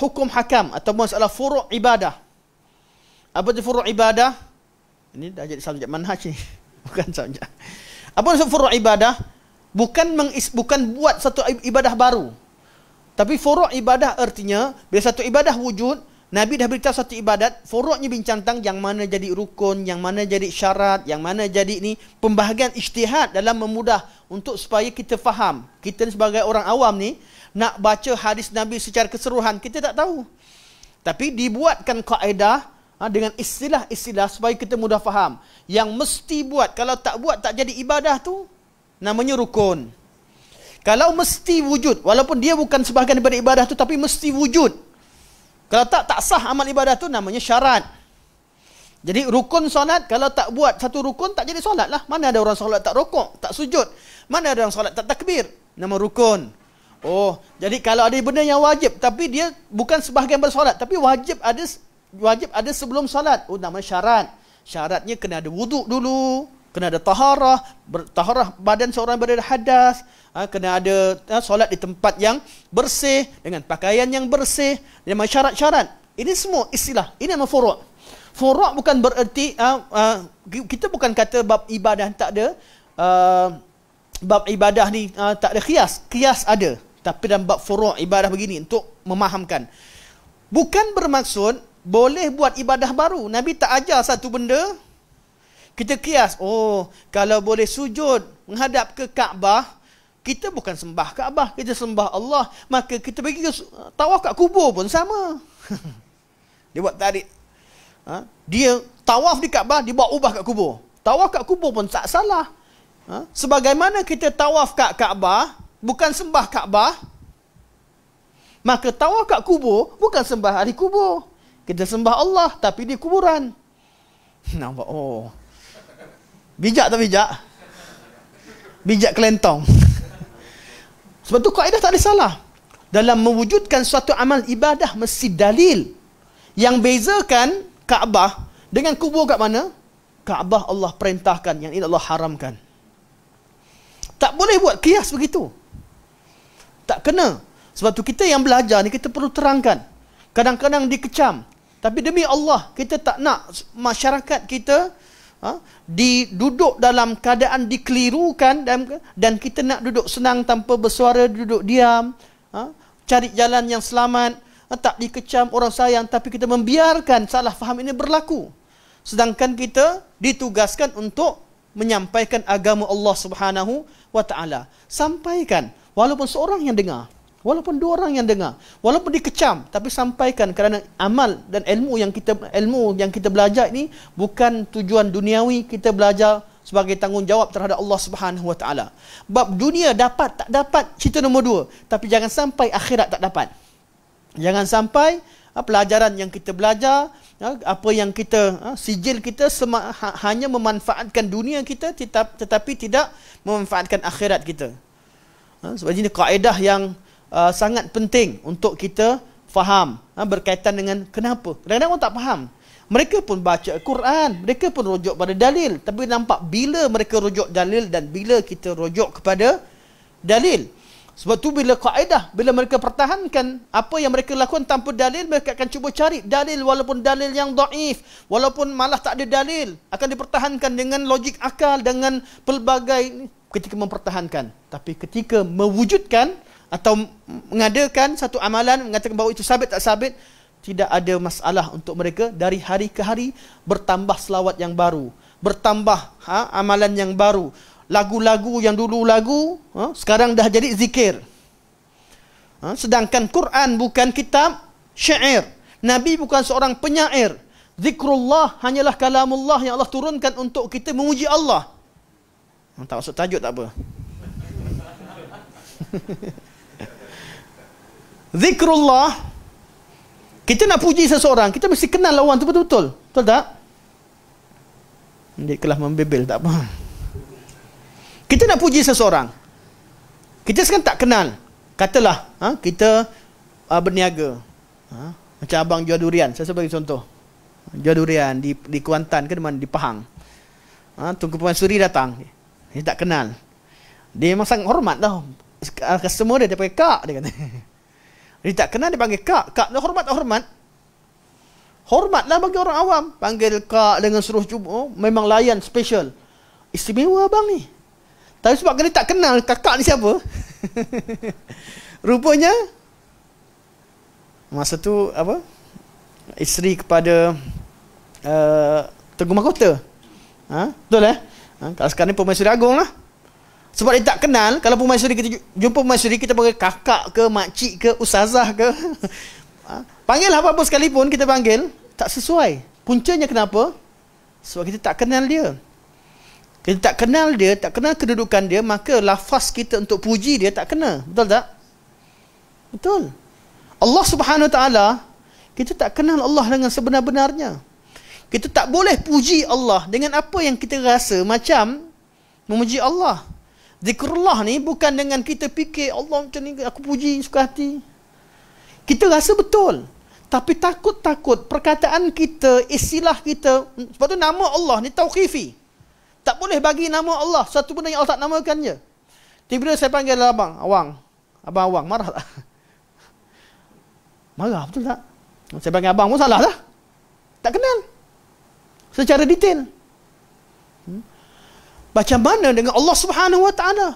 hukum hakam atau masalah furu' ibadah. Apa itu furu' ibadah? Ini dah jadi subjek manhaj ni. Bukan subjek. Apa maksud furu' ibadah? Bukan buat satu ibadah baru. Tapi furu' ibadah artinya bila satu ibadah wujud, Nabi dah beritahu satu ibadat, furu'nya bincang tentang yang mana jadi rukun, yang mana jadi syarat, yang mana jadi ni pembahagian ijtihad dalam memudah untuk supaya kita faham. Kita sebagai orang awam ni nak baca hadis Nabi secara keseluruhan kita tak tahu. Tapi dibuatkan kaedah dengan istilah-istilah supaya kita mudah faham. Yang mesti buat, kalau tak buat tak jadi ibadah tu namanya rukun. Kalau mesti wujud, walaupun dia bukan sebahagian daripada ibadah tu tapi mesti wujud. Kalau tak sah amal ibadah tu namanya syarat. Jadi rukun solat, kalau tak buat satu rukun tak jadi solat lah. Mana ada orang solat tak rukuk, tak sujud. Mana ada orang solat tak takbir. Nama rukun. Oh, jadi kalau ada benda yang wajib tapi dia bukan sebahagian bersolat tapi wajib ada sebelum solat. Oh, nama syarat. Syaratnya kena ada wuduk dulu, kena ada taharah badan seorang berada hadas, kena ada solat di tempat yang bersih dengan pakaian yang bersih, dengan syarat-syarat. Ini semua istilah. Ini nama furu'. Furu' bukan bererti kita bukan kata bab ibadah tak ada, bab ibadah ni tak ada qiyas. Qiyas ada, tapi dalam bab furu' ibadah begini untuk memahamkan. Bukan bermaksud boleh buat ibadah baru. Nabi tak ajar satu benda kita qiyas. Oh, kalau boleh sujud menghadap ke Kaabah, kita bukan sembah Kaabah, kita sembah Allah, maka kita pergi tawaf kat kubur pun sama. Dia buat tarik. Dia tawaf di Kaabah, dia buat ubah kat kubur. Tawaf kat kubur pun tak salah. Sebagaimana kita tawaf kat Kaabah bukan sembah Kaabah, maka tawaf kat kubur bukan sembah ahli kubur. Kita sembah Allah tapi di kuburan. Nampak? Oh, bijak tak bijak? Bijak kelentong. Sebab tu kaedah tak ada salah. Dalam mewujudkan suatu amal ibadah mesti dalil. Yang bezakan Kaabah dengan kubur kat mana? Kaabah Allah perintahkan, yang ini Allah haramkan. Tak boleh buat qiyas begitu. Tak kena. Sebab tu kita yang belajar ni kita perlu terangkan. Kadang-kadang dikecam. Tapi demi Allah, kita tak nak masyarakat kita duduk dalam keadaan dikelirukan dan kita nak duduk senang tanpa bersuara, duduk diam, cari jalan yang selamat, tak dikecam, orang sayang, tapi kita membiarkan salah faham ini berlaku. Sedangkan kita ditugaskan untuk menyampaikan agama Allah Subhanahu wa taala. Sampaikan walaupun seorang yang dengar, walaupun dua orang yang dengar, walaupun dikecam, tapi sampaikan, kerana amal dan ilmu yang kita belajar ini bukan tujuan duniawi, kita belajar sebagai tanggungjawab terhadap Allah Subhanahu wa taala. Bab dunia dapat tak dapat cerita nombor dua, tapi jangan sampai akhirat tak dapat. Jangan sampai pelajaran yang kita belajar, apa yang kita sijil kita hanya memanfaatkan dunia kita, tetapi tidak memanfaatkan akhirat kita. Sebab ini kaedah yang sangat penting untuk kita faham, berkaitan dengan kenapa. Kadang-kadang orang tak faham. Mereka pun baca Quran, mereka pun rujuk pada dalil, tapi nampak bila mereka rujuk dalil dan bila kita rujuk kepada dalil. Sebab tu bila kaedah, bila mereka pertahankan apa yang mereka lakukan tanpa dalil, mereka akan cuba cari dalil walaupun dalil yang dhaif, walaupun malah tak ada dalil, akan dipertahankan dengan logik akal, dengan pelbagai ketika mempertahankan. Tapi ketika mewujudkan atau mengadakan satu amalan, mengatakan bahawa itu sabit tak sabit, tidak ada masalah untuk mereka. Dari hari ke hari bertambah selawat yang baru, bertambah amalan yang baru. Lagu-lagu yang dulu lagu, sekarang dah jadi zikir. Sedangkan Quran bukan kitab syair, Nabi bukan seorang penyair. Zikrullah hanyalah kalamullah yang Allah turunkan untuk kita memuji Allah. Tak masuk tajuk tak apa. Zikrullah, kita nak puji seseorang, kita mesti kenal lawan tu betul-betul. Betul tak? Dia kelah membebel, tak apa. Kita nak puji seseorang, kita sekarang tak kenal. Katalah kita berniaga, macam abang jual durian. Saya bagi contoh, jual durian di Kuantan ke mana, di Pahang. Tunggu Permaisuri datang, dia tak kenal. Dia memang sangat hormat tau. Customer dia panggil kak, dia kata. Dia tak kenal, dia panggil kak. Kak dia hormat tak hormat? Hormatlah bagi orang awam. Panggil kak dengan suruh cuba, memang layan special. Istimewa abang ni. Tapi sebab dia tak kenal kakak ni siapa, rupanya masa tu isteri kepada Tengku Mahkota. Betul kalau sekarang ni Permaisuri Agong lah. Sebab dia tak kenal. Kalau Permaisuri, kita jumpa Permaisuri, kita panggil kakak ke, makcik ke, ustazah ke. Panggil apa-apa sekalipun kita panggil, tak sesuai. Puncanya kenapa? Sebab kita tak kenal dia. Kita tak kenal dia, tak kenal kedudukan dia, maka lafaz kita untuk puji dia tak kena. Betul tak? Betul. Allah Subhanahu Wa Taala, kita tak kenal Allah dengan sebenar-benarnya. Kita tak boleh puji Allah dengan apa yang kita rasa macam memuji Allah. Zikrullah ni bukan dengan kita fikir Allah macam ni, aku puji suka hati. Kita rasa betul, tapi takut-takut perkataan kita, istilah kita. Sebab tu nama Allah ni tauqifi. Tak boleh bagi nama Allah satu benda yang Allah tak namakannya. Tiba-tiba saya panggil abang Awang, marah tak? Marah, betul tak? Saya panggil abang pun salah tak? Tak kenal secara detail. Macam mana dengan Allah Subhanahu Wa Taala?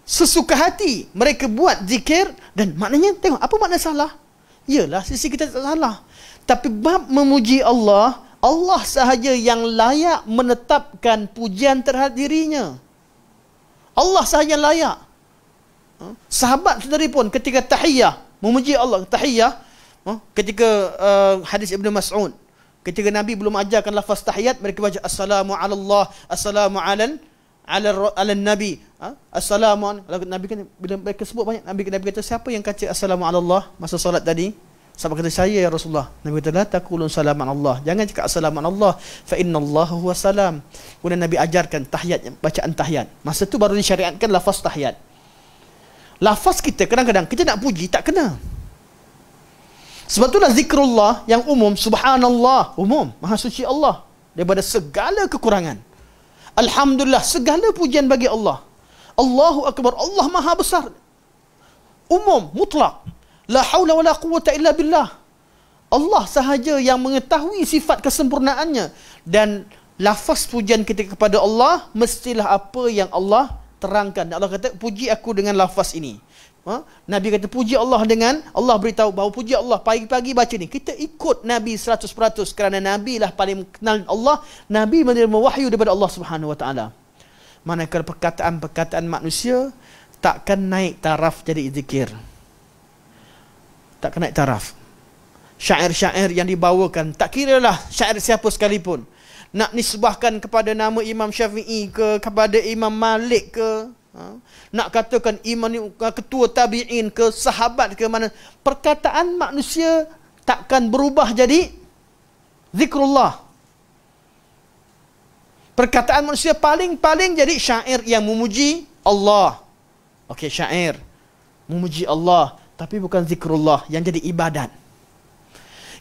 Sesuka hati mereka buat zikir, dan maknanya tengok apa makna salah? Yalah, sisi kita tak salah. Tapi bab memuji Allah, Allah sahaja yang layak menetapkan pujian terhadap dirinya. Allah sahaja yang layak. Sahabat sendiri pun ketika tahiyah memuji Allah, tahiyah, ketika hadis Ibnu Mas'ud, ketika Nabi belum ajarkan lafaz tahiyat, mereka baca assalamu ala Allah, assalamu ala Nabi, assalamu. Nabi kan bila mereka sebut banyak, Nabi kata siapa yang kata assalamu ala Allah masa solat tadi? Sahabat kata saya ya Rasulullah. Nabi kata la taqulun salaman Allah, jangan cakap assalamu ala Allah, fa innallaha huwa salam. Kemudian Nabi ajarkan tahiyat, bacaan tahiyat. Masa tu baru disyariatkan lafaz tahiyat. Lafaz kita kadang-kadang kita nak puji tak kena. Sebab itulah zikrullah yang umum, subhanallah, umum, maha suci Allah daripada segala kekurangan. Alhamdulillah, segala pujian bagi Allah. Allahu akbar, Allah maha besar. Umum, mutlak. La haula wala quwwata illa billah. Allah sahaja yang mengetahui sifat kesempurnaannya, dan lafaz pujian kita kepada Allah mestilah apa yang Allah terangkan. Allah kata puji aku dengan lafaz ini. Nabi kata puji Allah dengan Allah beritahu bahawa puji Allah pagi-pagi baca ni. Kita ikut Nabi 100% kerana Nabi lah paling kenal Allah. Nabi menerima wahyu daripada Allah Subhanahu Wa Taala. Manakala perkataan-perkataan manusia takkan naik taraf jadi zikir. Takkan naik taraf. Syair-syair yang dibawakan, tak kiralah syair siapa sekalipun, nak nisbahkan kepada nama Imam Syafi'i ke, kepada Imam Malik ke, nak katakan imam ketua tabi'in ke, sahabat ke mana, perkataan manusia takkan berubah jadi zikrullah. Perkataan manusia paling-paling jadi syair yang memuji Allah. Okey, syair memuji Allah, tapi bukan zikrullah yang jadi ibadat.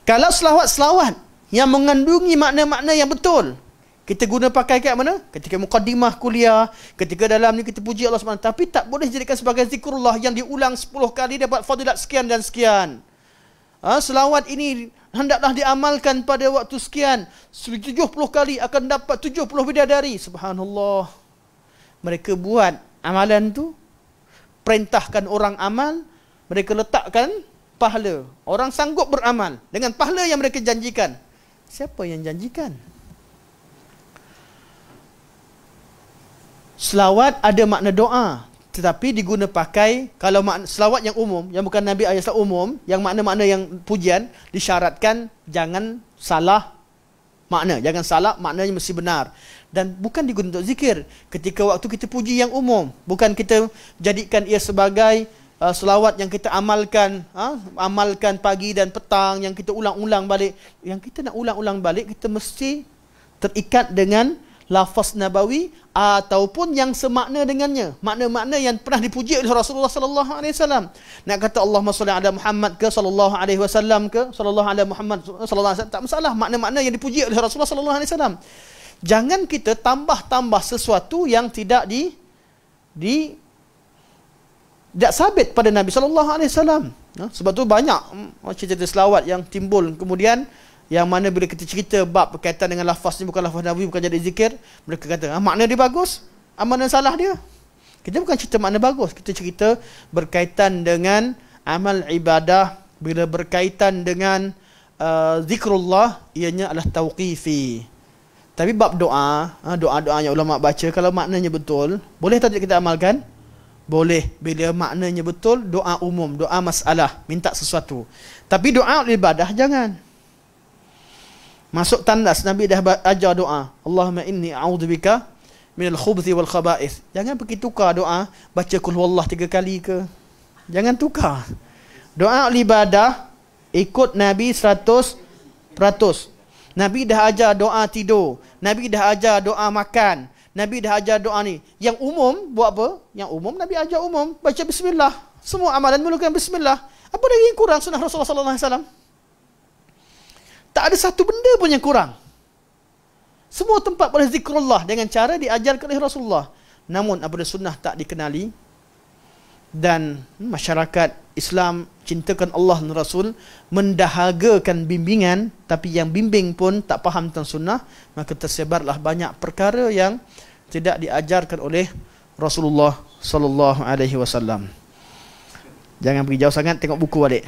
Kalau selawat-selawat yang mengandungi makna-makna yang betul, kita guna pakai kat mana? Ketika muqaddimah kuliah, ketika dalam ni kita puji Allah SWT, tapi tak boleh jadikan sebagai zikrullah yang diulang 10 kali dapat fadilat sekian dan sekian. Selawat ini hendaklah diamalkan pada waktu sekian, 70 kali akan dapat 70 bidadari. Subhanallah. Mereka buat amalan tu, perintahkan orang amal, mereka letakkan pahala. Orang sanggup beramal dengan pahala yang mereka janjikan. Siapa yang janjikan? Selawat ada makna doa, tetapi diguna pakai, kalau makna selawat yang umum, yang bukan Nabi ayat umum, yang makna-makna yang pujian, disyaratkan jangan salah makna, jangan salah maknanya mesti benar. Dan bukan digunakan untuk zikir. Ketika waktu kita puji yang umum, bukan kita jadikan ia sebagai selawat yang kita amalkan, amalkan pagi dan petang, yang kita ulang-ulang balik. Yang kita nak ulang-ulang balik, kita mesti terikat dengan lafaz nabawi ataupun yang semakna dengannya, makna-makna yang pernah dipuji oleh Rasulullah sallallahu alaihi wasallam. Nak kata Allahumma shalli ala Muhammad ke sallallahu alaihi wasallam ke sallallahu ala Muhammad sallallahu alaihi wasallam, tak masalah, makna-makna yang dipuji oleh Rasulullah sallallahu alaihi wasallam. Jangan kita tambah-tambah sesuatu yang tidak tidak sabit pada Nabi SAW. Sebab tu banyak cerita selawat yang timbul kemudian, yang mana bila kita cerita bab berkaitan dengan lafaz ni bukan lafaz Nabi, bukan jadi zikir, mereka kata makna dia bagus, mana salah dia. Kita bukan cerita makna bagus, kita cerita berkaitan dengan amal ibadah. Bila berkaitan dengan zikrullah, ianya adalah tauqifi. Tapi bab doa, doa-doa yang ulama baca, kalau maknanya betul, boleh tak kita amalkan? Boleh, bila maknanya betul. Doa umum, doa masalah, minta sesuatu. Tapi doa ibadah jangan. Masuk tandas, Nabi dah ajar doa, Allahumma inni a'udzubika minal khubuthi wal khaba'ith. Jangan pergi tukar doa, baca qul huwallah 3 kali ke. Jangan tukar. Doa ibadah ikut Nabi 100%. Nabi dah ajar doa tidur, Nabi dah ajar doa makan, Nabi dah ajar doa ni. Yang umum buat apa? Yang umum Nabi ajar umum, baca bismillah. Semua amalan mulakan bismillah. Apa lagi yang kurang sunnah Rasulullah sallallahu alaihi wasallam? Tak ada satu benda pun yang kurang. Semua tempat boleh zikrullah dengan cara diajarkan oleh Rasulullah. Namun apabila sunnah tak dikenali dan masyarakat Islam cintakan Allah dan Rasul, mendahagakan bimbingan, tapi yang bimbing pun tak faham tentang sunnah, maka tersebarlah banyak perkara yang tidak diajarkan oleh Rasulullah sallallahu alaihi wasallam. Jangan pergi jauh sangat, tengok buku balik.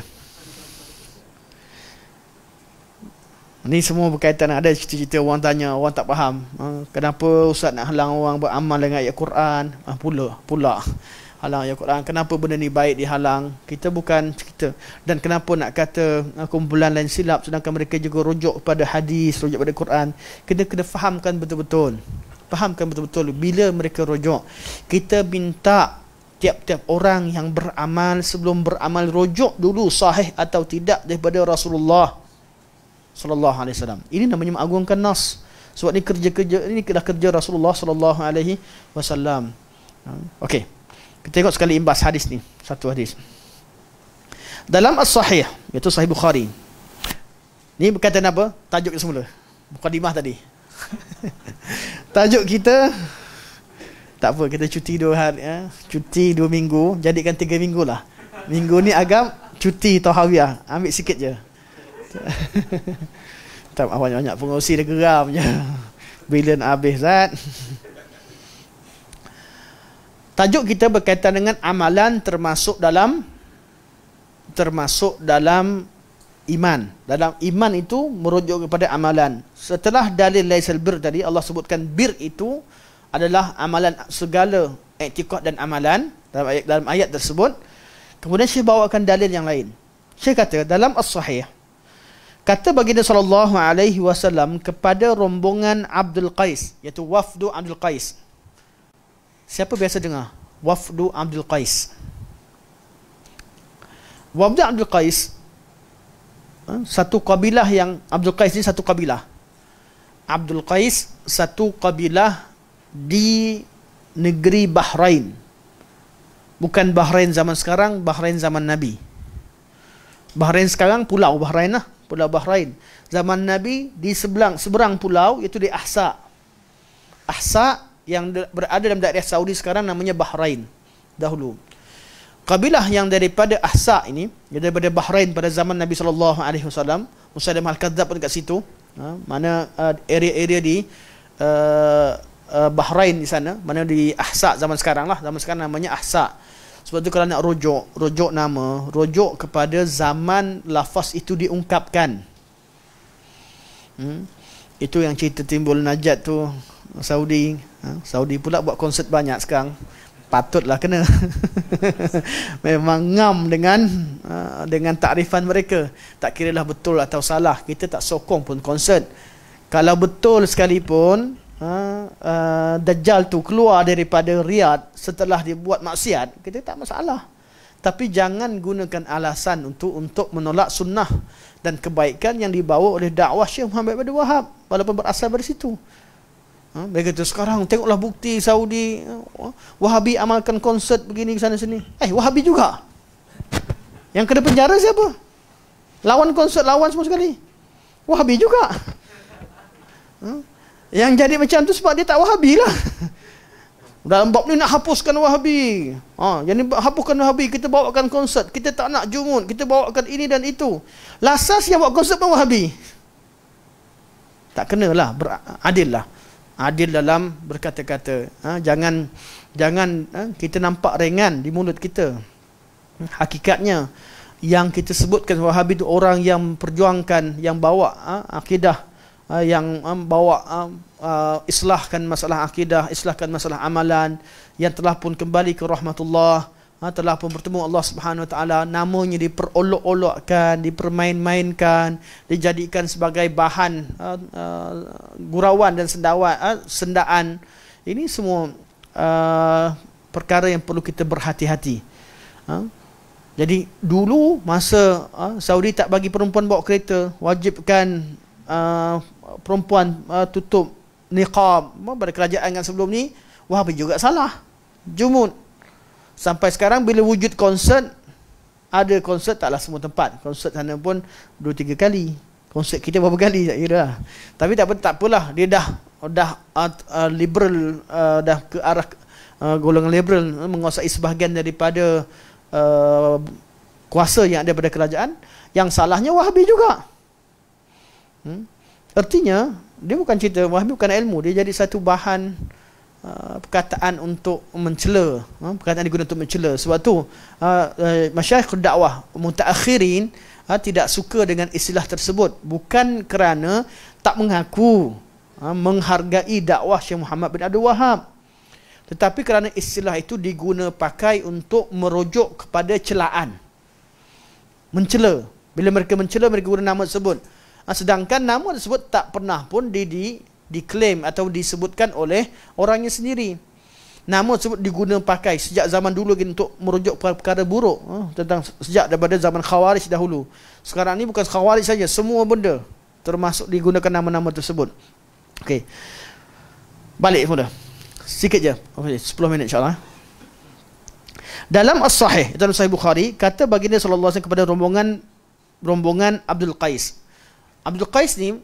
Ni semua berkaitan, ada cerita-cerita orang tanya, orang tak faham, kenapa ustaz nak halang orang beramal dengan ayat Quran? Pula halang ayat Quran. Kenapa benda ni baik dihalang? Kita bukan cerita. Dan kenapa nak kata kumpulan lain silap, sedangkan mereka juga rujuk pada hadis, rujuk pada Quran. Kena fahamkan betul-betul. Fahamkan betul-betul. Bila mereka rujuk, kita minta tiap-tiap orang yang beramal, sebelum beramal rujuk dulu sahih atau tidak daripada Rasulullah sallallahu alaihi wasallam. Ini namanya mengagungkan nas. Sebab ni kerja-kerja ini adalah kerja Rasulullah sallallahu alaihi wasallam. Okey. Kita tengok sekali imbas hadis ni, satu hadis. Dalam as-sahih, iaitu Sahih Bukhari. Ni berkaitan apa? Tajuk kita semula. Mukadimah tadi. Tajuk kita tak apa, kita cuti 2 hari, cuti 2 minggu, jadikan 3 minggu lah. Minggu ni agak cuti Tahawiyah, ambil sikit je. Tak banyak-banyak pengurusi dah geram je. Bila nak habis Zat. Tajuk kita berkaitan dengan amalan termasuk dalam iman. Dalam iman itu merujuk kepada amalan. Setelah dalil laisal bir tadi, Allah sebutkan bir itu adalah amalan, segala i'tiqad dan amalan dalam ayat tersebut. Kemudian Syekh bawakan dalil yang lain. Syekh kata dalam as-sahih, kata baginda sallallahu alaihi wasallam kepada rombongan Abdul Qais, iaitu wafdu Abdul Qais. Siapa biasa dengar wafdu Abdul Qais? Wafdu Abdul Qais, satu kabilah yang Abdul Qais ni satu kabilah. Abdul Qais satu kabilah di negeri Bahrain. Bukan Bahrain zaman sekarang, Bahrain zaman Nabi. Bahrain sekarang pulau Bahrain lah, pulau Bahrain. Zaman Nabi di seberang pulau, iaitu di Ahsa. Ahsa yang berada dalam daerah Saudi sekarang namanya Bahrain dahulu. Kabilah yang daripada Ahsa ini, daripada Bahrain pada zaman Nabi SAW, Musailamah Al-Kadzdzab pun dekat situ, mana area-area di Bahrain di sana, mana di Ahsa zaman sekarang lah, zaman sekarang namanya Ahsa. Sebab tu kalau nak rujuk nama, rujuk kepada zaman lafaz itu diungkapkan. Itu yang cerita timbul Najat tu, Saudi. Saudi pula buat konsert banyak sekarang. Patutlah kena. Memang ngam dengan takrifan mereka. Tak kira lah betul atau salah, kita tak sokong pun konsert. Kalau betul sekalipun Dajjal tu keluar daripada Riyadh setelah dia buat maksiat, kita tak masalah. Tapi jangan gunakan alasan untuk menolak sunnah dan kebaikan yang dibawa oleh dakwah Syekh Muhammad bin Abdul Wahab, walaupun berasal dari situ. Mereka kata sekarang tengoklah bukti Saudi, Wahabi amalkan konsert begini ke sana sini. Wahabi juga. Yang kena penjara siapa? Lawan konsert, lawan semua sekali. Wahabi juga. Yang jadi macam tu sebab dia tak Wahabi lah. Dalam bab ni nak hapuskan Wahabi. Jadi hapuskan Wahabi, kita bawakan konsert, kita tak nak jumud, kita bawakan ini dan itu. Lasas yang buat konsert pun Wahabi. Tak kenalah, adil lah. Adil dalam berkata-kata. Jangan kita nampak ringan di mulut kita. Hakikatnya yang kita sebutkan Wahabi itu orang yang perjuangkan, yang bawa akidah, yang bawa islahkan masalah akidah, islahkan masalah amalan, yang telah pun kembali ke rahmatullah, telah pun bertemu Allah Subhanahu Wa Taala, namanya diperolok-olokkan, dipermain-mainkan, dijadikan sebagai bahan gurauan dan sendaan. Ini semua perkara yang perlu kita berhati-hati. Jadi dulu masa Saudi tak bagi perempuan bawa kereta, wajibkan perempuan tutup niqab pada kerajaan yang sebelum ni, Wahabi juga salah, jumud. Sampai sekarang bila wujud konsert, ada konsert taklah semua tempat. Konsert sana pun 2-3 kali. Konsert kita berapa kali tak kira lah. Tapi tak apalah, dia dah liberal, dah ke arah golongan liberal, menguasai sebahagian daripada kuasa yang ada pada kerajaan. Yang salahnya Wahabi juga. Artinya dia bukan cerita Wahabi, bukan ilmu, dia jadi satu bahan perkataan untuk mencela, perkataan digunakan untuk mencela. Sebab tu masyayikh dakwah mutaakhirin tidak suka dengan istilah tersebut, bukan kerana tak mengaku menghargai dakwah Syekh Muhammad bin Abdul Wahab, tetapi kerana istilah itu diguna pakai untuk merujuk kepada celaan, mencela. Bila mereka mencela, mereka guna nama tersebut, sedangkan nama tersebut tak pernah pun diklaim atau disebutkan oleh orangnya sendiri. Nama tersebut diguna pakai sejak zaman dulu untuk merujuk perkara buruk, tentang sejak daripada zaman Khawarij dahulu. Sekarang ni bukan Khawarij saja, semua benda termasuk digunakan nama-nama tersebut. Okey, balik sudah sikit je, 10 minit insyaAllah. Dalam As-Sahih, dalam Sahih Bukhari, kata baginda sallallahu alaihi wasallam kepada rombongan Abdul Qais. Abdul Qais ni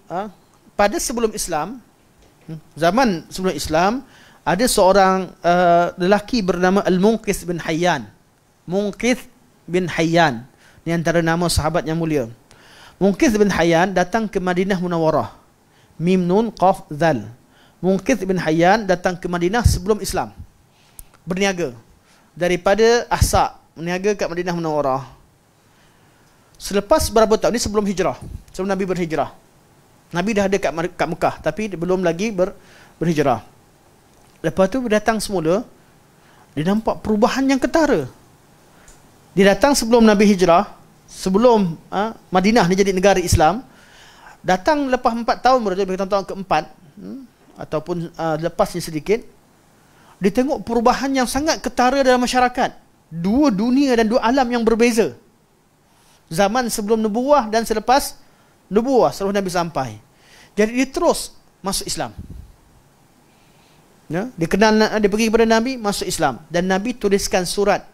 pada sebelum Islam, zaman sebelum Islam, ada seorang lelaki bernama Al-Munqidh bin Hayyan. Munqidh bin Hayyan ni antara nama sahabat yang mulia. Munqidh bin Hayyan datang ke Madinah Munawwarah. Mim nun qaf zal. Munqidh bin Hayyan datang ke Madinah sebelum Islam, berniaga. daripada Ahsa, meniaga kat Madinah Munawwarah. Selepas berapa tahun, ini sebelum hijrah, sebelum Nabi berhijrah. Nabi dah ada kat Mekah, tapi belum lagi berhijrah. Lepas tu datang semula, dia nampak perubahan yang ketara. Dia datang sebelum Nabi hijrah, sebelum Madinah ni jadi negara Islam. Datang lepas 4 tahun, berarti tahun keempat, ataupun lepasnya sedikit, dia tengok perubahan yang sangat ketara dalam masyarakat. Dua dunia dan dua alam yang berbeza. Zaman sebelum nubuah dan selepas nubuah, setelah Nabi sampai. Jadi dia terus masuk Islam. Ya, dia kenal, dia pergi kepada Nabi, masuk Islam. Dan Nabi tuliskan surat,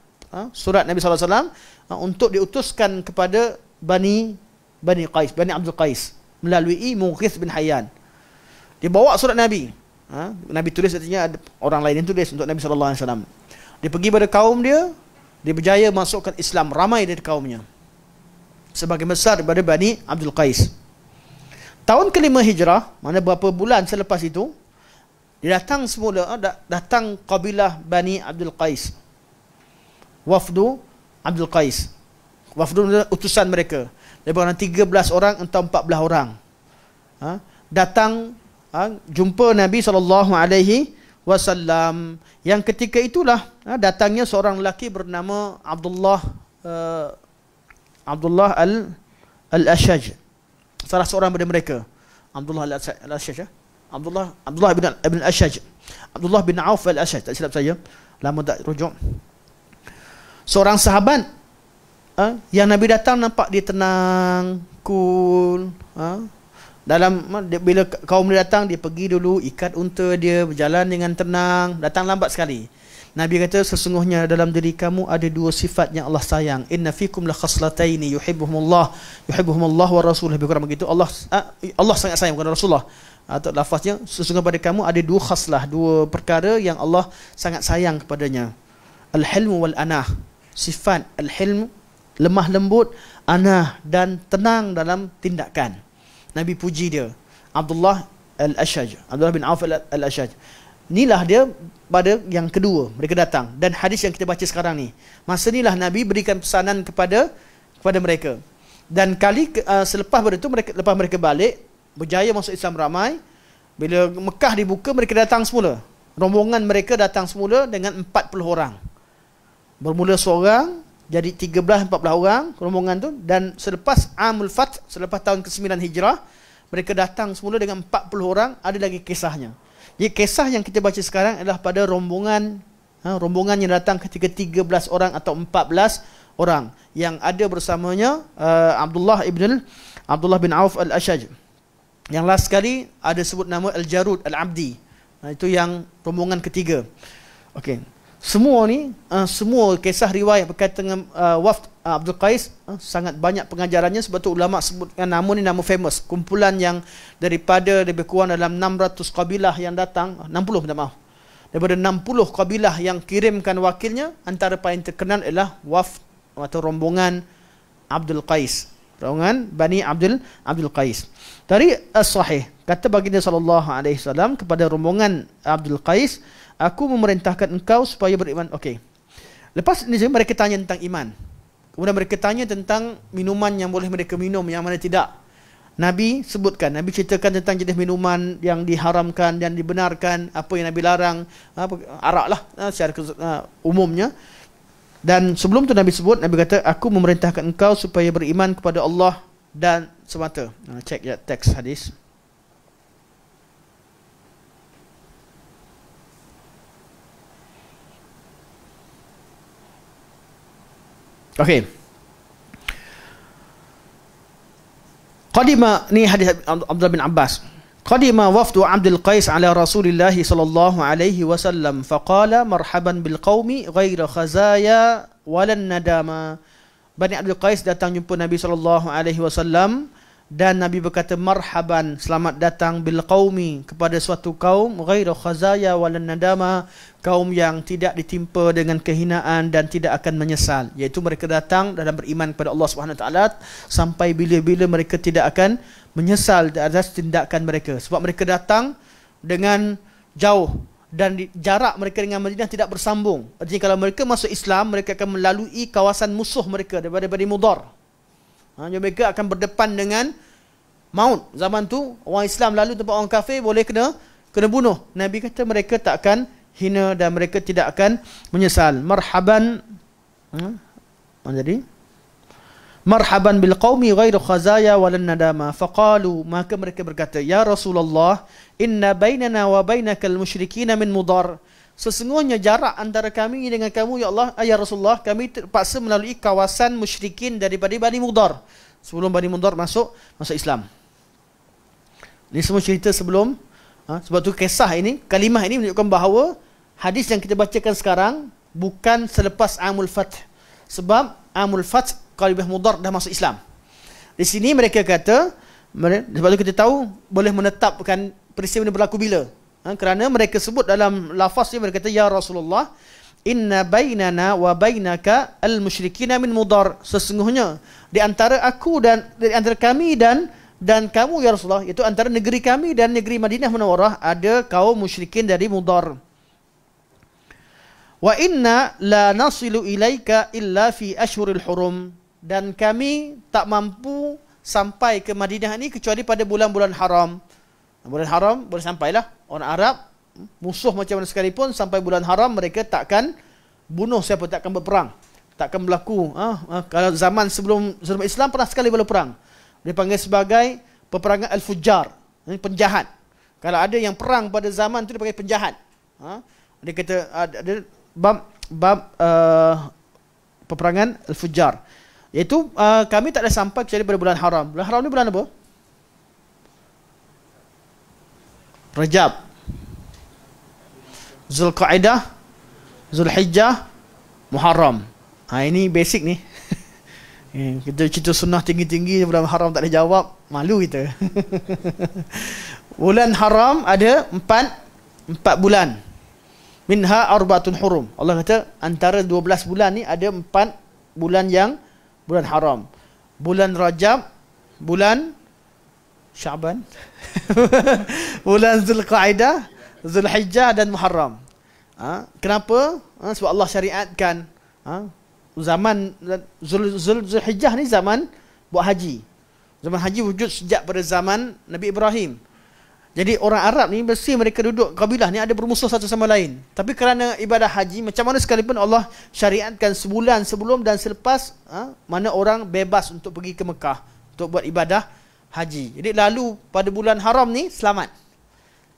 surat Nabi SAW untuk diutuskan kepada Bani Abdul Qais melalui Mughith bin Hayyan. Dia bawa surat Nabi. Nabi tulis, artinya orang lain yang tulis untuk Nabi SAW. Dia pergi pada kaum dia berjaya masukkan Islam, ramai dari kaumnya. Sebagai besar daripada Bani Abdul Qais. Tahun kelima hijrah, mana beberapa bulan selepas itu, dia datang semula, datang kabilah Bani Abdul Qais. Wafdu Abdul Qais. Wafdu utusan mereka. Daripada 13 orang atau 14 orang. Datang jumpa Nabi SAW. Yang ketika itulah datangnya seorang lelaki bernama Abdullah Al-Ashaj. Salah seorang daripada mereka. Abdullah Al-Ashaj. Abdullah ibn Ashaj. Abdullah bin Auf Al-Ashaj, tak silap saya. Lama tak rujuk. Seorang sahabat yang Nabi datang nampak dia tenang, cool. Bila kaum dia datang, dia pergi dulu ikat unta dia, berjalan dengan tenang, datang lambat sekali. Nabi kata, sesungguhnya dalam diri kamu ada dua sifat yang Allah sayang. Inna fikum la khaslataini yuhibbuhumullah wa rasuluhu. Lebih kurang begitu. Allah sangat sayang kepada Rasulullah. Atau lafaznya, sesungguhnya pada kamu ada dua khaslah, dua perkara yang Allah sangat sayang kepadanya. Al-hilmu wal anah. Sifat al-hilm, lemah lembut, anah, dan tenang dalam tindakan. Nabi puji dia. Abdullah Al-Ashaj, Abdullah bin Auf Al-Ashaj. Inilah dia pada yang kedua mereka datang. Dan hadis yang kita baca sekarang ni, masa inilah Nabi berikan pesanan kepada mereka. Dan selepas itu lepas mereka balik, berjaya masuk Islam ramai. Bila Mekah dibuka, mereka datang semula. Rombongan mereka datang semula dengan 40 orang. Bermula seorang, jadi 13-14 orang rombongan tu. Dan selepas Amul Fath, selepas tahun ke-9 Hijrah, mereka datang semula dengan 40 orang. Ada lagi kisahnya. Jadi kisah yang kita baca sekarang adalah pada rombongan yang datang ketika 13 orang atau 14 orang yang ada bersamanya Abdullah bin Auf Al-Ashaj. Yang last sekali ada sebut nama Al-Jarud Al-Abdi. Itu yang rombongan ketiga. Okey. Semua ni, semua kisah riwayat berkaitan dengan Wafd Abdul Qais, sangat banyak pengajarannya. Sebab tu ulama sebutkan nama ni nama famous. Kumpulan yang daripada lebih kurang dalam 600 kabilah yang datang, 60 minta maaf. Daripada 60 kabilah yang kirimkan wakilnya, antara paling terkenal ialah Wafd atau rombongan Abdul Qais. Rombongan Bani Abdul Qais. Dari As-Sahih, kata baginda SAW kepada rombongan Abdul Qais, aku memerintahkan engkau supaya beriman. Okey. Lepas ini mereka tanya tentang iman. Kemudian mereka tanya tentang minuman yang boleh mereka minum, yang mana tidak. Nabi sebutkan, Nabi ceritakan tentang jenis minuman yang diharamkan dan dibenarkan, apa yang Nabi larang, arak lah secara umumnya. Dan sebelum tu Nabi sebut, Nabi kata, aku memerintahkan engkau supaya beriman kepada Allah dan semata. Cek ya teks hadis. Okey. Qadima, ni hadis Abdullah bin Abbas. Qadima wafdu Abdul Qais ala Rasulillah sallallahu alaihi wasallam faqala marhaban bil qaumi ghaira khazaya walan nadama. Bani Abdul Qais datang jumpa Nabi sallallahu alaihi wasallam dan Nabi berkata marhaban, selamat datang bil qaumi, kepada suatu kaum ghairu khazaya walan nadama, kaum yang tidak ditimpa dengan kehinaan dan tidak akan menyesal, iaitu mereka datang dalam beriman kepada Allah Subhanahu Wa Taala sampai bila-bila mereka tidak akan menyesal atas tindakan mereka, sebab mereka datang dengan jauh dan jarak mereka dengan Madinah tidak bersambung. Artinya kalau mereka masuk Islam, mereka akan melalui kawasan musuh mereka daripada Bani Mudar. Jadi mereka akan berdepan dengan maut. Zaman tu orang Islam lalu tempat orang kafir boleh kena bunuh. Nabi kata mereka tak akan hina dan mereka tidak akan menyesal. Marhaban jadi marhaban bil qaumi ghairu khazaya walan nadama. Faqalu, maka mereka berkata, ya Rasulullah, inna bainana wa bainakal musyrikin min mudar. Sesungguhnya jarak antara kami dengan kamu, ya Allah, ya Rasulullah, kami terpaksa melalui kawasan musyrikin daripada Bani Mudar. Sebelum Bani Mudar masuk Islam. Ini semua cerita sebelum. Sebab tu kisah ini, kalimah ini menunjukkan bahawa hadis yang kita bacakan sekarang bukan selepas Amul Fath. Sebab Amul Fath Qalibah Mudar dah masuk Islam. Di sini mereka kata, sebab tu kita tahu boleh menetapkan peristiwa ini berlaku bila. Kerana mereka sebut dalam lafaz ni, mereka kata, ya Rasulullah, inna bainana wa bainaka al-musyrikina min mudar. Sesungguhnya di antara aku dan di antara kami dan kamu, ya Rasulullah, iaitu antara negeri kami dan negeri Madinah Munawwarah, ada kaum musyrikin dari Mudar. Wa inna la nasilu ilaika illa fi ashhuril hurum. Dan kami tak mampu sampai ke Madinah ni kecuali pada bulan-bulan haram. Bulan haram boleh sampailah. Orang Arab, musuh macam mana sekalipun, sampai bulan haram mereka takkan bunuh siapa, takkan berperang, takkan berlaku. Kalau zaman sebelum Islam pernah sekali berperang. Dipanggil sebagai peperangan al-fujjar, penjahat. Kalau ada yang perang pada zaman tu dipanggil penjahat. Dia kata ada bab peperangan al-fujjar. Iaitu kami tak ada sampai kecuali pada bulan haram. Bulan haram ni bulan apa? Rajab, Zulqa'dah, Zulhijjah, Muharram. Ini basic ni. Kita cerita sunnah tinggi-tinggi, bulan haram tak ada jawab, malu kita. Bulan haram ada empat bulan. Minha arbatun hurum. Allah kata antara 12 bulan ni ada 4 bulan yang bulan haram. Bulan Rajab, bulan Syaban, bulan Zulqa'dah, Zulhijjah dan Muharram. Kenapa? Sebab Allah syariatkan zaman Zulhijjah ni zaman buat haji. Zaman haji wujud sejak pada zaman Nabi Ibrahim. Jadi orang Arab ni mesti mereka duduk kabilah ni ada bermusuh satu sama lain. Tapi kerana ibadah haji, macam mana sekalipun Allah syariatkan sebulan sebelum dan selepas, mana orang bebas untuk pergi ke Mekah untuk buat ibadah haji. Jadi lalu pada bulan haram ni selamat.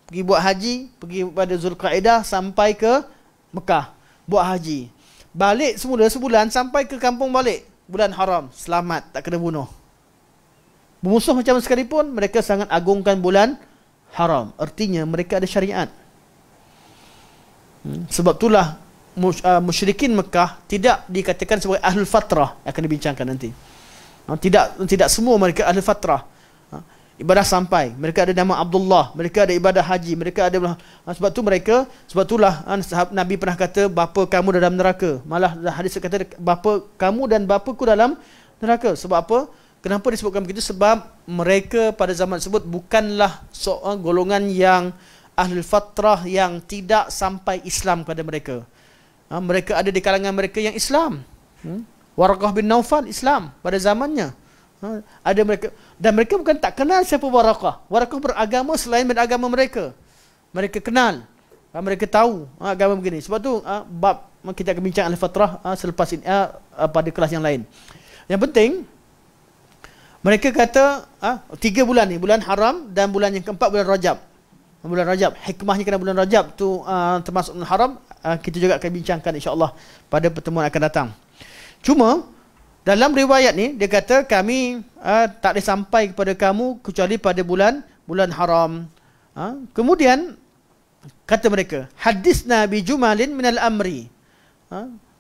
Pergi buat haji, pergi pada Zulqa'dah sampai ke Mekah buat haji. Balik semula sebulan sampai ke kampung balik bulan haram, selamat, tak kena bunuh. Bermusuh macam sekalipun, mereka sangat agungkan bulan haram. Artinya mereka ada syariat. Sebab itulah musyrikin Mekah tidak dikatakan sebagai ahlul fatrah, akan dibincangkan nanti. Tidak semua mereka ahlul fatrah. Ibadah sampai, mereka ada nama Abdullah, mereka ada ibadah haji, mereka ada sebab itulah Nabi pernah kata bapa kamu dalam neraka. Malah hadis kata bapa kamu dan bapaku dalam neraka. Sebab apa? Kenapa disebutkan begitu? Sebab mereka pada zaman tersebut bukanlah golongan yang ahlul fatrah yang tidak sampai Islam kepada mereka. Mereka ada di kalangan mereka yang Islam. Waraqah bin Naufal Islam pada zamannya. Ada mereka, dan mereka bukan tak kenal siapa Waraqah. Waraqah beragama selain beragama mereka. Mereka kenal, mereka tahu agama begini. Sebab tu bab kita akan bincang al-fatrah selepas ini pada kelas yang lain. Yang penting mereka kata 3 bulan ni, bulan haram dan bulan yang keempat bulan Rajab. Bulan Rajab, hikmahnya kerana bulan Rajab tu termasuk bulan haram, kita juga akan bincangkan insya-Allah pada pertemuan akan datang. Cuma dalam riwayat ni dia kata kami tak ada sampai kepada kamu kecuali pada bulan haram. Kemudian kata mereka, hadisna bi jumalin minal amri.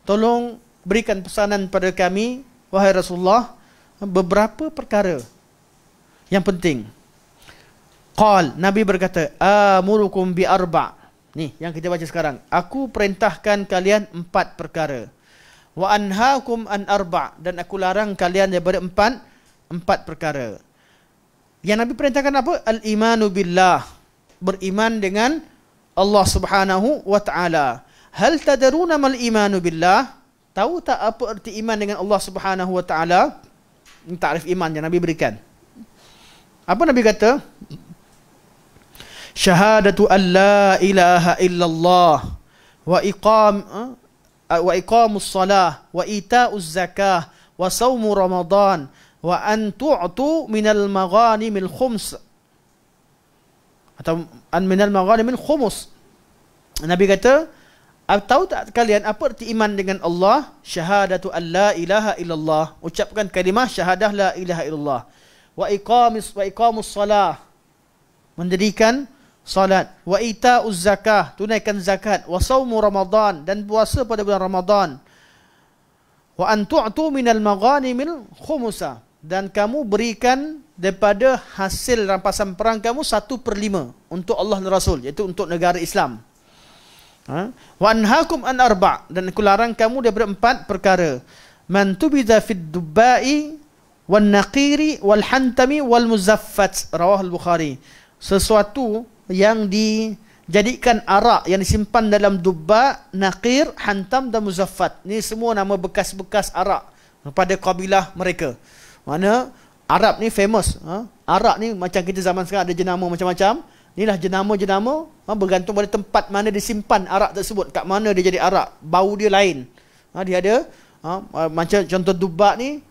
Tolong berikan pesanan pada kami wahai Rasulullah beberapa perkara yang penting. Qal, Nabi berkata, amurukum bi arba'. Ni yang kita baca sekarang. Aku perintahkan kalian 4 perkara. Wa anhaakum an arba', dan aku larang kalian daripada 4 perkara. Yang Nabi perintahkan apa? Al-imanu billah, beriman dengan Allah Subhanahu wa taala. Hal tadaruna mal imanu billah? Tahu tak apa erti iman dengan Allah Subhanahu wa taala? Ini takrif iman yang Nabi berikan. Apa Nabi kata? Syahadatu an la ilaha illallah wa iqamus salah wa ita'uz zakah wa saumu ramadan wa an tu'tu minal maghanimil khums, atau an minal maghanimil khumus. Nabi kata, tahu tak kalian apa erti iman dengan Allah? Syahadatu an la ilaha illallah, ucapkan kalimah syahadah la ilaha illallah, wa iqamus salah, mendirikan salat, wa ita'uz zakah, tunaikan zakat, wa saumu ramadan, dan puasa pada bulan Ramadan, wa an tu'tu minal maghanimil khumusa, dan kamu berikan daripada hasil rampasan perang kamu 1/5 untuk Allah dan Rasul, iaitu untuk negara Islam. Wa anhaakum an arba', dan aku larang kamu daripada 4 perkara. Man tubiza fid dubba'i wan naqiri wal hantami wal muzaffat, rawah al-Bukhari. Sesuatu yang dijadikan arak, yang disimpan dalam dubba, naqir, hantam dan muzaffat. Ini semua nama bekas-bekas arak pada kabilah mereka. Mana Arab ni famous. Arak ni macam kita zaman sekarang ada jenama macam-macam. Inilah jenama-jenama, bergantung pada tempat mana disimpan arak tersebut, kat mana dia jadi arak, bau dia lain. Dia ada macam contoh dubba ni,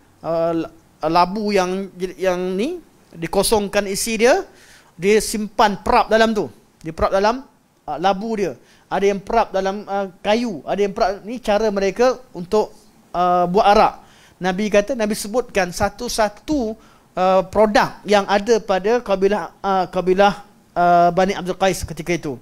labu yang ni dikosongkan isi dia, dia simpan perap dalam tu. Dia perap dalam labu dia. Ada yang perap dalam kayu, ada yang perap. Ni cara mereka untuk buat arak. Nabi kata, Nabi sebutkan satu-satu produk yang ada pada kabilah Bani Abdul Qais ketika itu.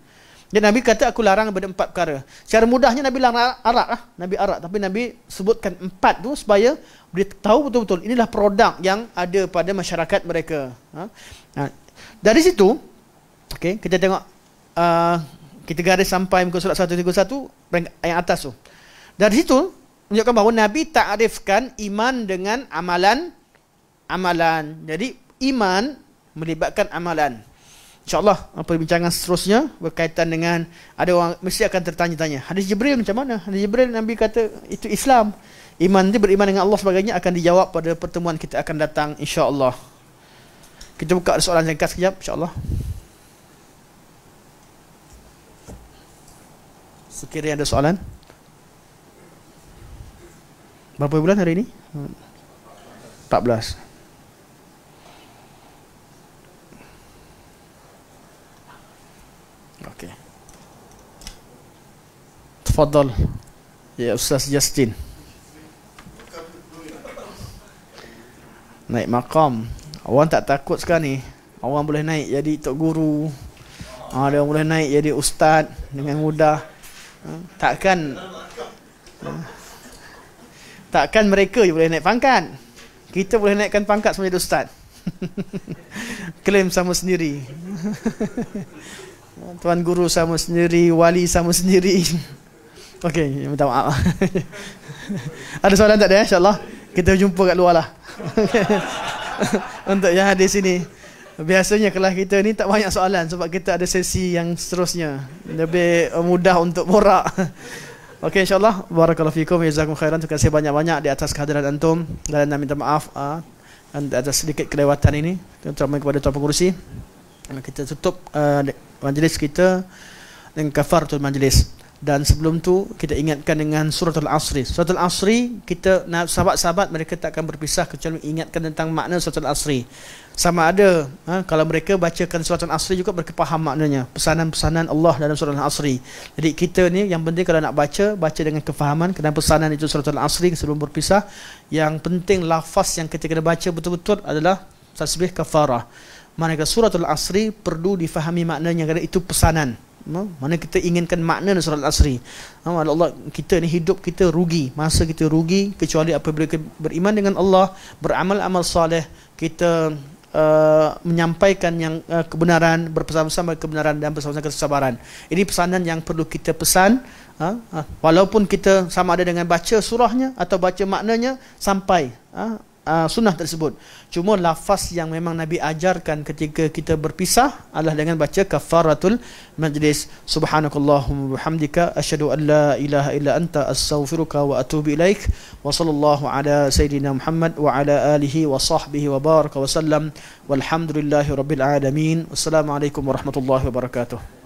Dan Nabi kata, aku larang daripada 4 perkara. Secara mudahnya Nabi larang arak lah. Nabi arak. Tapi Nabi sebutkan 4 tu supaya dia tahu betul-betul inilah produk yang ada pada masyarakat mereka. Dari situ, okay, kita tengok, kita garis sampai muka surat 131 yang atas tu. Dari situ menunjukkan bahawa Nabi takrifkan iman dengan amalan. Jadi iman melibatkan amalan. InsyaAllah perbincangan seterusnya berkaitan dengan, ada orang mesti akan tertanya-tanya, hadis Jibril macam mana? Hadis Jibril Nabi kata itu Islam. Iman dia beriman dengan Allah sebagainya akan dijawab pada pertemuan kita akan datang insyaAllah. Kita buka soalan ringkas sekejap insyaAllah. Sekiranya ada soalan. Berapa bulan hari ini? 14. Okey. Tafadhal ya Ustaz Justin. Naik makam. Orang tak takut sekarang ni. Orang boleh naik jadi tok guru. Dia boleh naik jadi ustaz dengan mudah. Takkan mereka je boleh naik pangkat. Kita boleh naikkan pangkat sebagai ustaz. Klaim sama sendiri. Tuan guru sama sendiri, wali sama sendiri. Okey, minta maaf. Ada soalan tak ada? InsyaAllah kita jumpa kat luar lah. Untuk yang hadir sini. Biasanya kelas kita ni tak banyak soalan sebab kita ada sesi yang seterusnya. Lebih mudah untuk borak. Okey, insyaAllah. Barakallahu fikum. Jazakum khairan. Terima kasih banyak-banyak di atas kehadiran antum. Dan minta maaf atas sedikit kelewatan ini, terutama kepada tuan pengurusi. Kita tutup majlis kita dengan kafaratul majlis. Dan sebelum tu kita ingatkan dengan suratul Asri. Suratul Asri, kita sahabat-sahabat mereka tak akan berpisah kecuali ingatkan tentang makna suratul Asri. Sama ada kalau mereka bacakan suratul Asri juga mereka faham maknanya, pesanan-pesanan Allah dalam suratul Asri. Jadi kita ni yang penting kalau nak baca dengan kefahaman kerana pesanan itu suratul Asri sebelum berpisah. Yang penting lafaz yang kita kena baca betul-betul adalah tasbih kafarah. Manakala suratul Asri perlu difahami maknanya kerana itu pesanan. Mana kita inginkan makna surat Al-Asri. Allah, kita ni hidup kita rugi, masa kita rugi kecuali apabila kita beriman dengan Allah, beramal-amal soleh, kita menyampaikan yang kebenaran, bersama-sama kebenaran dan bersama-sama kesabaran. Ini pesanan yang perlu kita pesan. Walaupun kita sama ada dengan baca surahnya atau baca maknanya sampai sunnah tersebut. Cuma lafaz yang memang Nabi ajarkan ketika kita berpisah adalah dengan baca kafaratul majlis. Subhanakallahumma bihamdika asyhadu an la ilaha illa anta astaghfiruka wa atubu ilaik. Wa sallallahu ala sayidina Muhammad wa ala alihi wa sahbihi wa baraka wa sallam. Walhamdulillahi rabbil alamin. Wassalamualaikum warahmatullahi wabarakatuh.